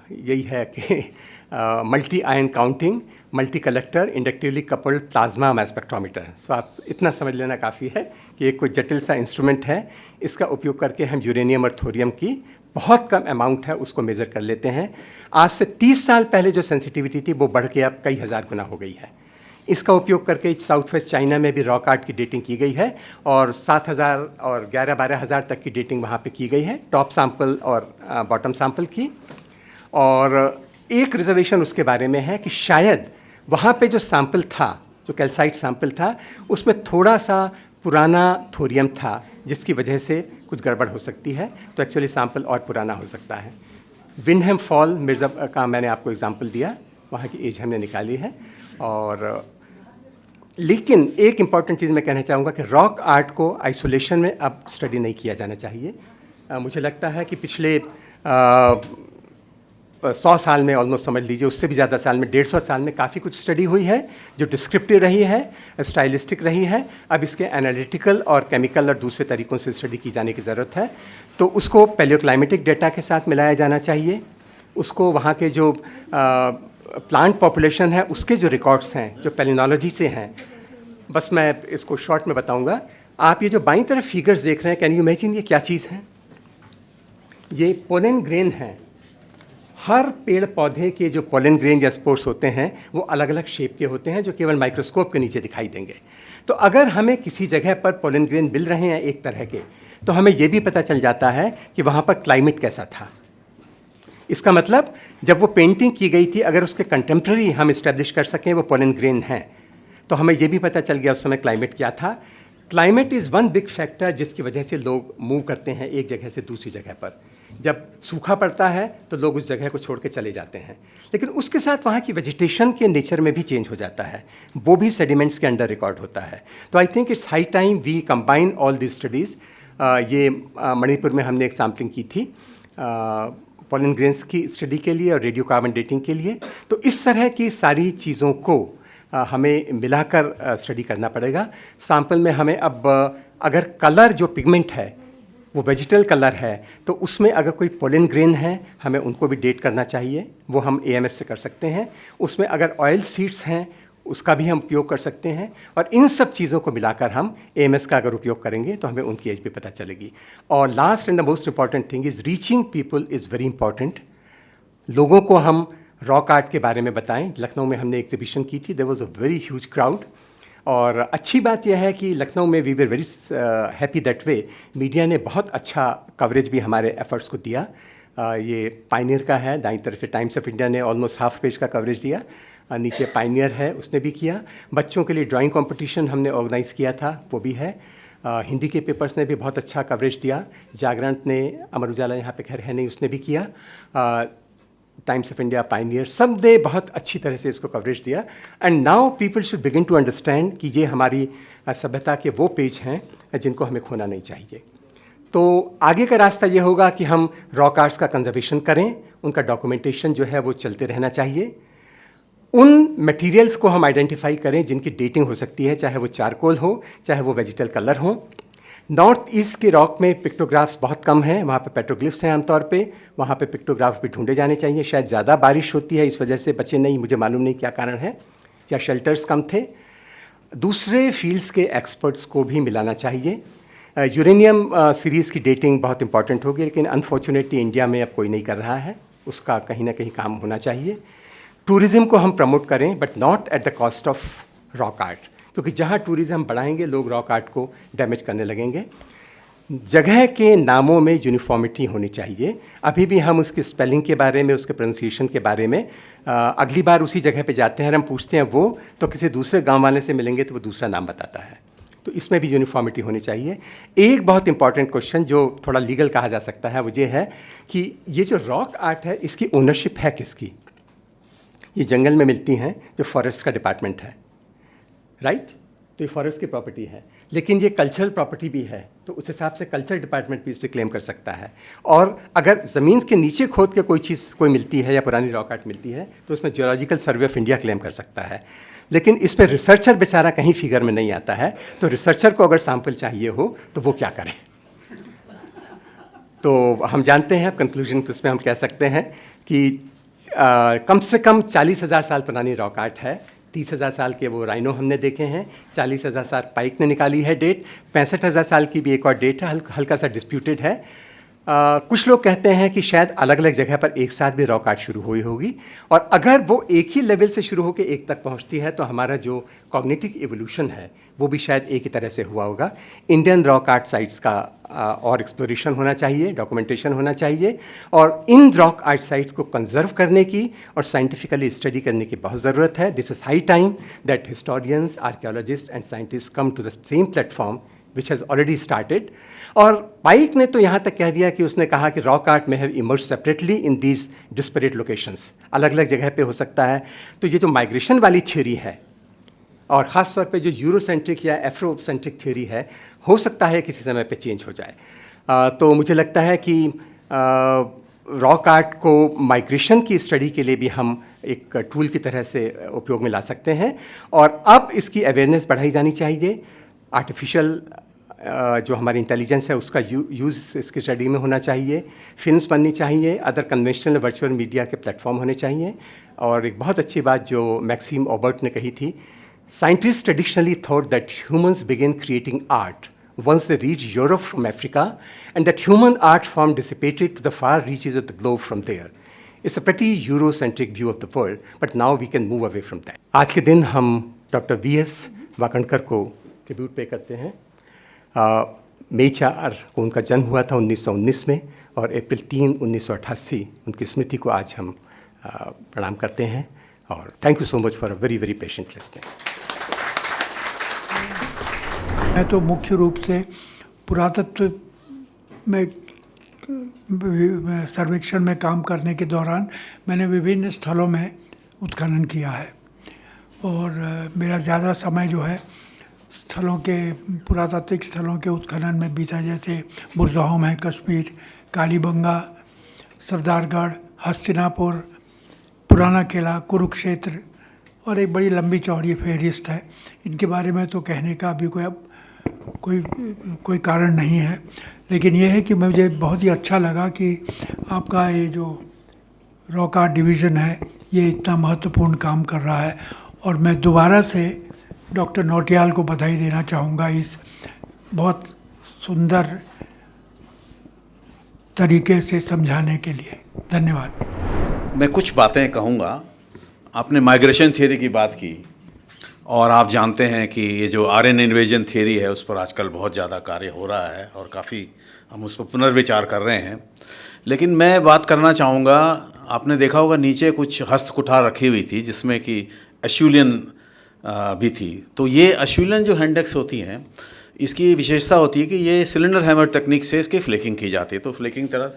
[SPEAKER 3] यही है कि multi ion counting, multi collector, inductively coupled plasma mass spectrometer. So आप इतना समझ लेना काफ़ी है कि एक कोई जटिल सा इंस्ट्रूमेंट है, इसका उपयोग करके हम यूरेनियम और थोरियम की बहुत कम अमाउंट है उसको मेज़र कर लेते हैं। आज से 30 साल पहले जो सेंसिटिविटी थी वो बढ़ के अब कई हज़ार गुना हो गई है। इसका उपयोग करके साउथ वेस्ट चाइना में भी रॉक आर्ट की डेटिंग की गई है और 7,000 और 11-12 हज़ार तक की डेटिंग वहाँ पे की गई है, टॉप सैंपल और बॉटम सैंपल की। और एक रिजर्वेशन उसके बारे में है कि शायद वहाँ पे जो सैंपल था, जो कैल्साइट सैंपल था, उसमें थोड़ा सा पुराना थोरियम था जिसकी वजह से कुछ गड़बड़ हो सकती है, तो एक्चुअली सैंपल और पुराना हो सकता है। विंडहम फॉल मिर्ज़ा का मैंने आपको एग्जांपल दिया, वहाँ की एज हमने निकाली है। और लेकिन एक इम्पॉर्टेंट चीज़ मैं कहना चाहूँगा कि रॉक आर्ट को आइसोलेशन में अब स्टडी नहीं किया जाना चाहिए। मुझे लगता है कि पिछले 100 साल में, ऑलमोस्ट समझ लीजिए उससे भी ज़्यादा साल में, 150 साल में काफ़ी कुछ स्टडी हुई है जो डिस्क्रिप्टिव रही है, स्टाइलिस्टिक रही है। अब इसके एनालिटिकल और केमिकल और दूसरे तरीक़ों से स्टडी की जाने की ज़रूरत है। तो उसको पैलियोक्लाइमेटिक डेटा के साथ मिलाया जाना चाहिए, उसको वहाँ के जो प्लांट पॉपुलेशन है उसके जो रिकॉर्ड्स हैं, जो पेलिनोलॉजी से हैं। बस मैं इसको शॉर्ट में बताऊँगा। आप ये जो बाईं तरफ फिगर्स देख रहे हैं, कैन यू इमेजिन ये क्या चीज़ है? ये पोलन ग्रेन है। हर पेड़ पौधे के जो पोलन ग्रेन या स्पोर्स होते हैं वो अलग अलग शेप के होते हैं जो केवल माइक्रोस्कोप के नीचे दिखाई देंगे। तो अगर हमें किसी जगह पर पोलन ग्रेन मिल रहे हैं एक तरह के, तो हमें ये भी पता चल जाता है कि वहाँ पर क्लाइमेट कैसा था। इसका मतलब जब वो पेंटिंग की गई थी, अगर उसके कंटेम्प्रेरी हम इस्टेब्लिश कर सकें वो पोलन ग्रेन हैं, तो हमें ये भी पता चल गया उस समय क्लाइमेट क्या था। Climate is one big factor जिसकी वजह से लोग मूव करते हैं एक जगह से दूसरी जगह पर। जब सूखा पड़ता है तो लोग उस जगह को छोड़ के चले जाते हैं, लेकिन उसके साथ वहाँ की वेजिटेशन के नेचर में भी चेंज हो जाता है, वो भी सेडिमेंट्स के अंडर रिकॉर्ड होता है। तो I think it's high time we combine all this studies. ये मणिपुर में हमने एक सैम्पलिंग की थी पॉलन ग्रेन्स की स्टडी के लिए और रेडियो कार्बन डेटिंग के लिए। तो इस तरह की सारी चीज़ों को हमें मिलाकर स्टडी करना पड़ेगा। सैंपल में हमें अब अगर कलर जो पिगमेंट है वो वेजिटल कलर है, तो उसमें अगर कोई पोलन ग्रेन है हमें उनको भी डेट करना चाहिए, वो हम AMS से कर सकते हैं। उसमें अगर ऑयल सीड्स हैं उसका भी हम उपयोग कर सकते हैं, और इन सब चीज़ों को मिलाकर हम AMS का अगर उपयोग करेंगे तो हमें उनकी एज भी पता चलेगी। और last and the most important thing is reaching people is very important. लोगों को हम रॉक आर्ट के बारे में बताएं। लखनऊ में हमने एग्जीबिशन की थी, there was a very huge crowd, और अच्छी बात यह है कि लखनऊ में we were very happy that the media ने बहुत अच्छा कवरेज भी हमारे एफर्ट्स को दिया। ये पायनियर का है, दाईं तरफ टाइम्स ऑफ इंडिया ने ऑलमोस्ट हाफ पेज का कवरेज दिया, नीचे पायनियर है उसने भी किया। बच्चों के लिए ड्राइंग कंपटीशन हमने ऑर्गेनाइज़ किया था, वो भी है। हिंदी के पेपर्स ने भी बहुत अच्छा कवरेज दिया। जागरण ने, अमर उजाला यहाँ पे खैर है नहीं, उसने भी किया। टाइम्स ऑफ इंडिया, पायनियर, सब ने बहुत अच्छी तरह से इसको कवरेज दिया। And now people should begin to understand कि ये हमारी सभ्यता के वो पेज हैं जिनको हमें खोना नहीं चाहिए। तो आगे का रास्ता ये होगा कि हम रॉक आर्ट्स का कंजर्वेशन करें, उनका डॉक्यूमेंटेशन जो है वो चलते रहना चाहिए। उन मटेरियल्स को हम आइडेंटिफाई करें जिनकी डेटिंग हो सकती है, चाहे वो चारकोल हो, चाहे वो वेजिटल कलर हो। नॉर्थ ईस्ट के रॉक में पिक्टोग्राफ्स बहुत कम हैं, वहाँ पे पेट्रोग्लिफ्स हैं आमतौर पे, वहाँ पे पिक्टोग्राफ भी ढूंढे जाने चाहिए। शायद ज़्यादा बारिश होती है इस वजह से बचे नहीं, मुझे मालूम नहीं क्या कारण है, या शेल्टर्स कम थे। दूसरे फील्ड्स के एक्सपर्ट्स को भी मिलाना चाहिए। यूरेनियम सीरीज़ की डेटिंग बहुत इंपॉर्टेंट होगी, लेकिन अनफॉर्चुनेटली इंडिया में अब कोई नहीं कर रहा है, उसका कहीं ना कहीं काम होना चाहिए। टूरिज़्म को हम प्रमोट करें, but not at the cost of rock art, क्योंकि जहाँ टूरिज़्म बढ़ाएंगे लोग रॉक आर्ट को डैमेज करने लगेंगे। जगह के नामों में यूनिफॉर्मिटी होनी चाहिए। अभी भी हम उसकी स्पेलिंग के बारे में, उसके प्रोनाउंसिएशन के बारे में अगली बार उसी जगह पे जाते हैं और हम पूछते हैं वो, तो किसी दूसरे गांव वाले से मिलेंगे तो वो दूसरा नाम बताता है। तो इसमें भी यूनिफॉर्मिटी होनी चाहिए। एक बहुत इंपॉर्टेंट क्वेश्चन जो थोड़ा लीगल कहा जा सकता है वो ये है कि ये जो रॉक आर्ट है इसकी ओनरशिप है किसकी? ये जंगल में मिलती हैं जो फॉरेस्ट का डिपार्टमेंट है, राइट? तो ये फॉरेस्ट की प्रॉपर्टी है, लेकिन ये कल्चरल प्रॉपर्टी भी है, तो उस हिसाब से कल्चरल डिपार्टमेंट भी इस पर क्लेम कर सकता है। और अगर ज़मीन के नीचे खोद के कोई चीज़ कोई मिलती है या पुरानी रॉक आर्ट मिलती है तो उसमें geological survey of India claim कर सकता है। लेकिन इस पर रिसर्चर बेचारा कहीं फिगर में नहीं आता है, तो रिसर्चर को अगर सैंपल चाहिए हो तो वो क्या करें? तो हम जानते हैं, कंक्लूजन तो इसमें हम कह सकते हैं कि कम से कम 40,000 साल पुरानी रॉक आर्ट है। 30,000 साल के वो राइनो हमने देखे हैं, 40,000 साल पाइक ने निकाली है डेट, 65,000 साल की भी एक और डेट है, हल्का सा डिस्प्यूटेड है। कुछ लोग कहते हैं कि शायद अलग अलग जगह पर एक साथ भी रॉक आर्ट शुरू हुई होगी, और अगर वो एक ही लेवल से शुरू होकर एक तक पहुंचती है तो हमारा जो कॉग्निटिव एवोल्यूशन है वो भी शायद एक ही तरह से हुआ होगा। इंडियन रॉक आर्ट साइट्स का और एक्सप्लोरेशन होना चाहिए, डॉक्यूमेंटेशन होना चाहिए, और इन रॉक आर्ट साइट्स को कंजर्व करने की और साइंटिफिकली स्टडी करने की बहुत ज़रूरत है। This is high time that historians, archaeologists and scientist come to the same platform which has already started। और पाइक ने तो यहाँ तक कह दिया कि उसने कहा कि रॉक आर्ट में have emerge separately in these desperate locations, अलग अलग जगह पे हो सकता है। तो ये जो माइग्रेशन वाली थ्योरी है, और ख़ास तौर पे जो यूरोसेंट्रिक या एफ्रोसेंट्रिक थ्योरी है, हो सकता है किसी समय पे चेंज हो जाए। तो मुझे लगता है कि रॉक आर्ट को माइग्रेशन की स्टडी के लिए भी हम एक टूल की तरह से उपयोग में ला सकते हैं, और अब इसकी अवेयरनेस बढ़ाई जानी चाहिए। आर्टिफिशियल जो हमारी इंटेलिजेंस है उसका यूज़ इसकी स्टडी में होना चाहिए, फिल्म्स बननी चाहिए, अदर कन्वेंशनल वर्चुअल मीडिया के प्लेटफॉर्म होने चाहिए। और एक बहुत अच्छी बात जो मैक्सिम ऑबर्ट ने कही थी, scientist traditionally thought that humans begin creating art once they reached Europe from Africa, and that human art form dissipated to the far reaches of the globe from there. It's a pretty Eurocentric view of the world, but now we can move away from that. आज के दिन हम doctor V.S. Wakankar को tribute पे करते हैं। मई 4 को उनका जन्म हुआ था 1919 में, और अप्रैल 3, 1988 उनकी स्मृति को आज हम प्रणाम करते हैं। और thank you so much for a very very patient listening.
[SPEAKER 4] मैं तो मुख्य रूप से पुरातत्व में सर्वेक्षण में काम करने के दौरान मैंने विभिन्न स्थलों में उत्खनन किया है, और मेरा ज़्यादा समय जो है स्थलों के, पुरातात्विक स्थलों के उत्खनन में बीता, जैसे बुरज़होम है कश्मीर, कालीबंगा, सरदारगढ़, हस्तिनापुर, पुराना किला, कुरुक्षेत्र और एक बड़ी लंबी चौड़ी फहरिस्त है। इनके बारे में तो कहने का अभी कोई कारण नहीं है, लेकिन यह है कि मुझे बहुत ही अच्छा लगा कि आपका ये जो रॉक आर्ट डिवीज़न है ये इतना महत्वपूर्ण काम कर रहा है। और मैं दोबारा से डॉक्टर नौटियाल को बधाई देना चाहूँगा इस बहुत सुंदर तरीके से समझाने के लिए। धन्यवाद।
[SPEAKER 5] मैं कुछ बातें कहूँगा। आपने माइग्रेशन थियरी की बात की और आप जानते हैं कि ये जो आर्यन इन्वेजन थियरी है उस पर आजकल बहुत ज़्यादा कार्य हो रहा है और काफ़ी हम उस पर पुनर्विचार कर रहे हैं। लेकिन मैं बात करना चाहूँगा, आपने देखा होगा नीचे कुछ हस्तकुठार रखी हुई थी जिसमें कि एशुलियन भी थी। तो ये एशुलियन जो हैंडेक्स होती हैं इसकी विशेषता होती है कि ये सिलेंडर हैमर तकनीक से इसकी फ्लेकिंग की जाती है। तो फ्लेकिंग तरह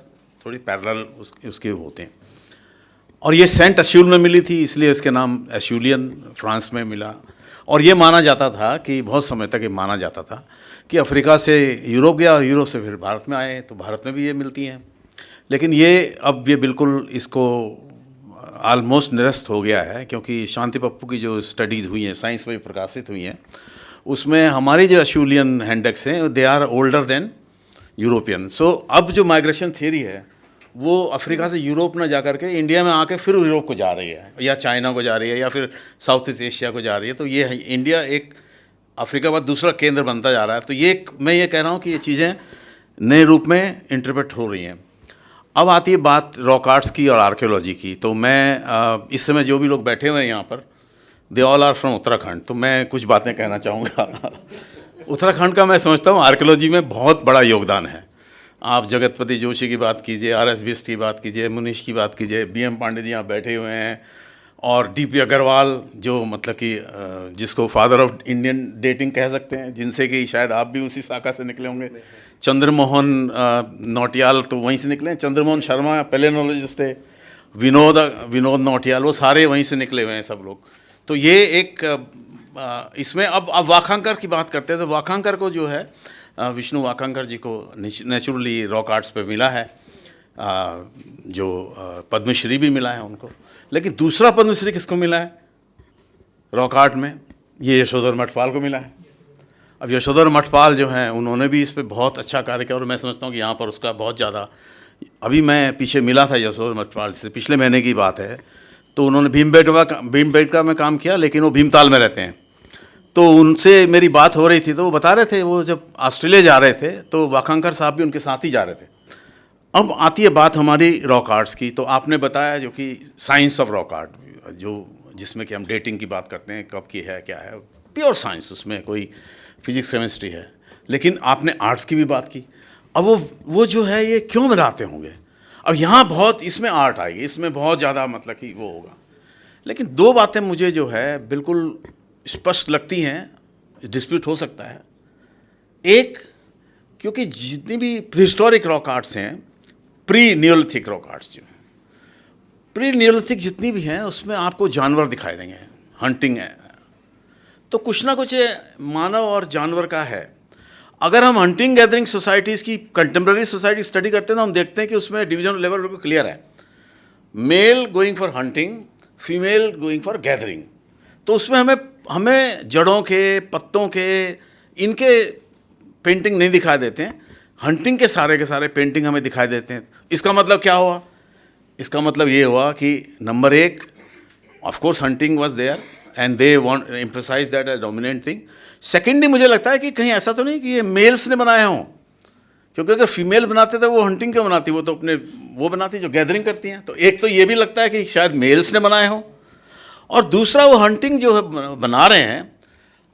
[SPEAKER 5] थोड़ी पैरेलल उसके होते हैं और ये सेंट एशुल में मिली थी, इसलिए इसके नाम एशुलियन फ्रांस में मिला। और ये माना जाता था कि बहुत समय तक ये माना जाता था कि अफ्रीका से यूरोप गया, यूरोप से फिर भारत में आए तो भारत में भी ये मिलती हैं। लेकिन ये बिल्कुल इसको ऑलमोस्ट निरस्त हो गया है, क्योंकि शांति पप्पू की जो स्टडीज़ हुई हैं, साइंस में प्रकाशित हुई हैं, उसमें हमारी जो एशुलियन हैंडेक्स हैं they are older than European. So अब जो माइग्रेशन थियरी है वो अफ्रीका से यूरोप ना जा करके इंडिया में आके फिर यूरोप को जा रही है या चाइना को जा रही है या फिर साउथ ईस्ट एशिया को जा रही है। तो ये इंडिया एक अफ्रीका बाद दूसरा केंद्र बनता जा रहा है। तो मैं ये कह रहा हूँ कि ये चीज़ें नए रूप में इंटरप्रेट हो रही हैं। अब आती है बात रॉक आर्ट्स की और आर्कियोलॉजी की। तो मैं इस समय जो भी लोग बैठे हुए हैं यहाँ पर, they all are from Uttarakhand. तो मैं कुछ बातें कहना चाहूँगा। उत्तराखंड का मैं समझता हूँ आर्कियोलॉजी में बहुत बड़ा योगदान है। आप जगतपति जोशी की बात कीजिए, RS बिष्ट की बात कीजिए, मुनीश की बात कीजिए, BM पांडे जी यहाँ बैठे हुए हैं, और DP अग्रवाल जो मतलब कि जिसको फादर ऑफ इंडियन डेटिंग कह सकते हैं, जिनसे कि शायद आप भी उसी शाखा से निकले होंगे। चंद्रमोहन नौटियाल तो वहीं से निकले हैं। चंद्रमोहन शर्मा पेलेनोलॉजिस्ट थे। विनोद नौटियाल, वो सारे वहीं से निकले हुए हैं सब लोग। तो ये एक इसमें अब वाखांकर की बात करते हैं। तो वाखांकर को जो है विष्णु वाखांकर जी को नेचुरली रॉक आर्ट्स पे मिला है, जो पद्मश्री भी मिला है उनको। लेकिन दूसरा पद्मश्री किसको मिला है रॉक आर्ट में? ये यशोधर मठपाल को मिला है। अब यशोधर मठपाल जो हैं उन्होंने भी इस पर बहुत अच्छा कार्य किया और मैं समझता हूँ कि यहाँ पर उसका बहुत ज़्यादा, अभी मैं पीछे मिला था यशोधर मठपाल से, पिछले महीने की बात है। तो उन्होंने भीमबेटका में काम किया, लेकिन वो भीमताल में रहते हैं। तो उनसे मेरी बात हो रही थी तो वो बता रहे थे वो जब ऑस्ट्रेलिया जा रहे थे तो वाखांकर साहब भी उनके साथ ही जा रहे थे। अब आती है बात हमारी रॉक आर्ट्स की। तो आपने बताया जो कि साइंस ऑफ रॉक आर्ट, जो जिसमें कि हम डेटिंग की बात करते हैं, कब की है क्या है, प्योर साइंस, उसमें कोई फिजिक्स केमिस्ट्री है। लेकिन आपने आर्ट्स की भी बात की। अब वो जो है ये क्यों मिलाते होंगे? अब यहाँ बहुत इसमें आर्ट आएगी, इसमें बहुत ज़्यादा मतलब कि वो होगा। लेकिन दो बातें मुझे जो है बिल्कुल स्पष्ट लगती हैं, डिस्प्यूट हो सकता है। एक, क्योंकि जितनी भी हिस्टोरिक रॉक आर्ट्स हैं, प्री नियोलिथिक रॉक आर्ट्स जो हैं, प्री नियोलिथिक जितनी भी हैं उसमें आपको जानवर दिखाई देंगे, हंटिंग है। तो कुछ ना कुछ मानव और जानवर का है। अगर हम हंटिंग गैदरिंग सोसाइटीज़ की कंटेम्प्रेरी सोसाइटी स्टडी करते हैं तो हम देखते हैं कि उसमें डिवीजन लेवल बिल्कुल क्लियर है। Male going for hunting, female going for gathering. तो उसमें हमें जड़ों के, पत्तों के, इनके पेंटिंग नहीं दिखाई देते हैं। हंटिंग के सारे पेंटिंग हमें दिखाई देते हैं। इसका मतलब क्या हुआ? इसका मतलब ये हुआ कि नंबर एक, of course hunting was there and they want emphasise that as dominant thing. Secondly मुझे लगता है कि कहीं ऐसा तो नहीं कि ये मेल्स ने बनाए हों, क्योंकि अगर फीमेल बनाते थे वो हंटिंग क्यों बनाती, वो तो अपने वो बनाती जो गैदरिंग करती हैं। तो एक तो ये भी लगता है कि शायद मेल्स ने बनाए हों, और दूसरा वो हंटिंग जो है बना रहे हैं,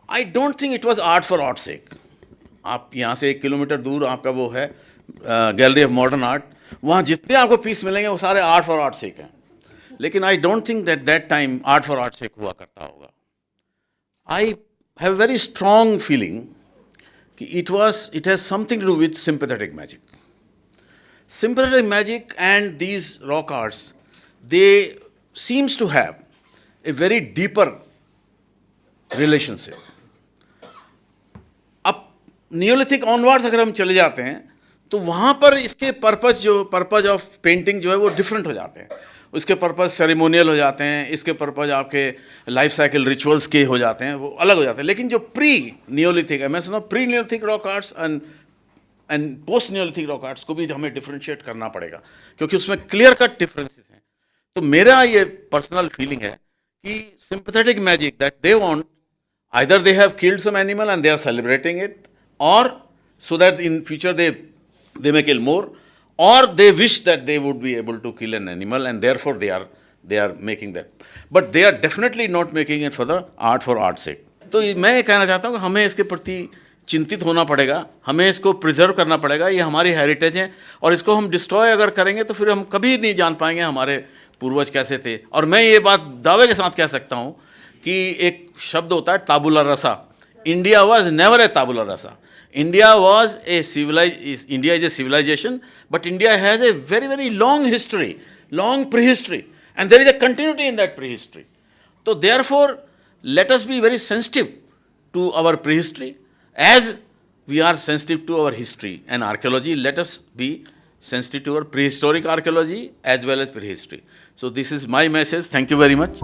[SPEAKER 5] I don't think it was art for art sake. आप यहाँ से 1 किलोमीटर दूर आपका वो है गैलरी ऑफ मॉडर्न आर्ट, वहाँ जितने आपको पीस मिलेंगे वो सारे आर्ट फॉर आर्ट सेक हैं। लेकिन I don't think that time art for art sake हुआ करता होगा। I have very strong feeling कि it has something to do with sympathetic magic. Sympathetic magic and these rock arts, they seems to have a very deeper relationship. अब Neolithic onwards अगर हम चले जाते हैं तो वहाँ पर इसके पर्पज़ ऑफ पेंटिंग जो है वो डिफरेंट हो जाते हैं। उसके पर्पज़ सेरेमोनियल हो जाते हैं, इसके पर्पज़ आपके लाइफ साइकिल रिचुअल्स के हो जाते हैं, वो अलग हो जाते हैं। लेकिन जो प्री नियोलिथिक, मैं सुना pre Neolithic rock arts and post Neolithic rock arts को भी हमें डिफ्रेंशिएट करना पड़ेगा, क्योंकि उसमें क्लियर कट डिफरेंसेस हैं। तो मेरा ये पर्सनल फीलिंग है कि sympathetic magic that they want, either they have killed some animal and they are celebrating it, or so that in future they may kill more, or they wish that they would be able to kill an animal and therefore they are making that, but they are definitely not making it for the for art's sake. तो मैं ये कहना चाहता हूँ कि हमें इसके प्रति चिंतित होना पड़ेगा, हमें इसको प्रिजर्व करना पड़ेगा। ये हमारी हेरिटेज है और इसको हम डिस्ट्रॉय अगर करेंगे तो फिर हम कभी नहीं जान पाएंगे हमारे पूर्वज कैसे थे। और मैं ये बात दावे के साथ कह सकता हूँ कि एक शब्द होता है tabula rasa. India was never a tabula rasa. India was a India is a civilization, but India has a very very long history, long prehistory, and there is a continuity in that prehistory. तो therefore let us be very sensitive to our prehistory as we are sensitive to our history and archaeology. Let us be sensitive to our prehistoric archaeology as well as prehistory. So this is my message. Thank you very much.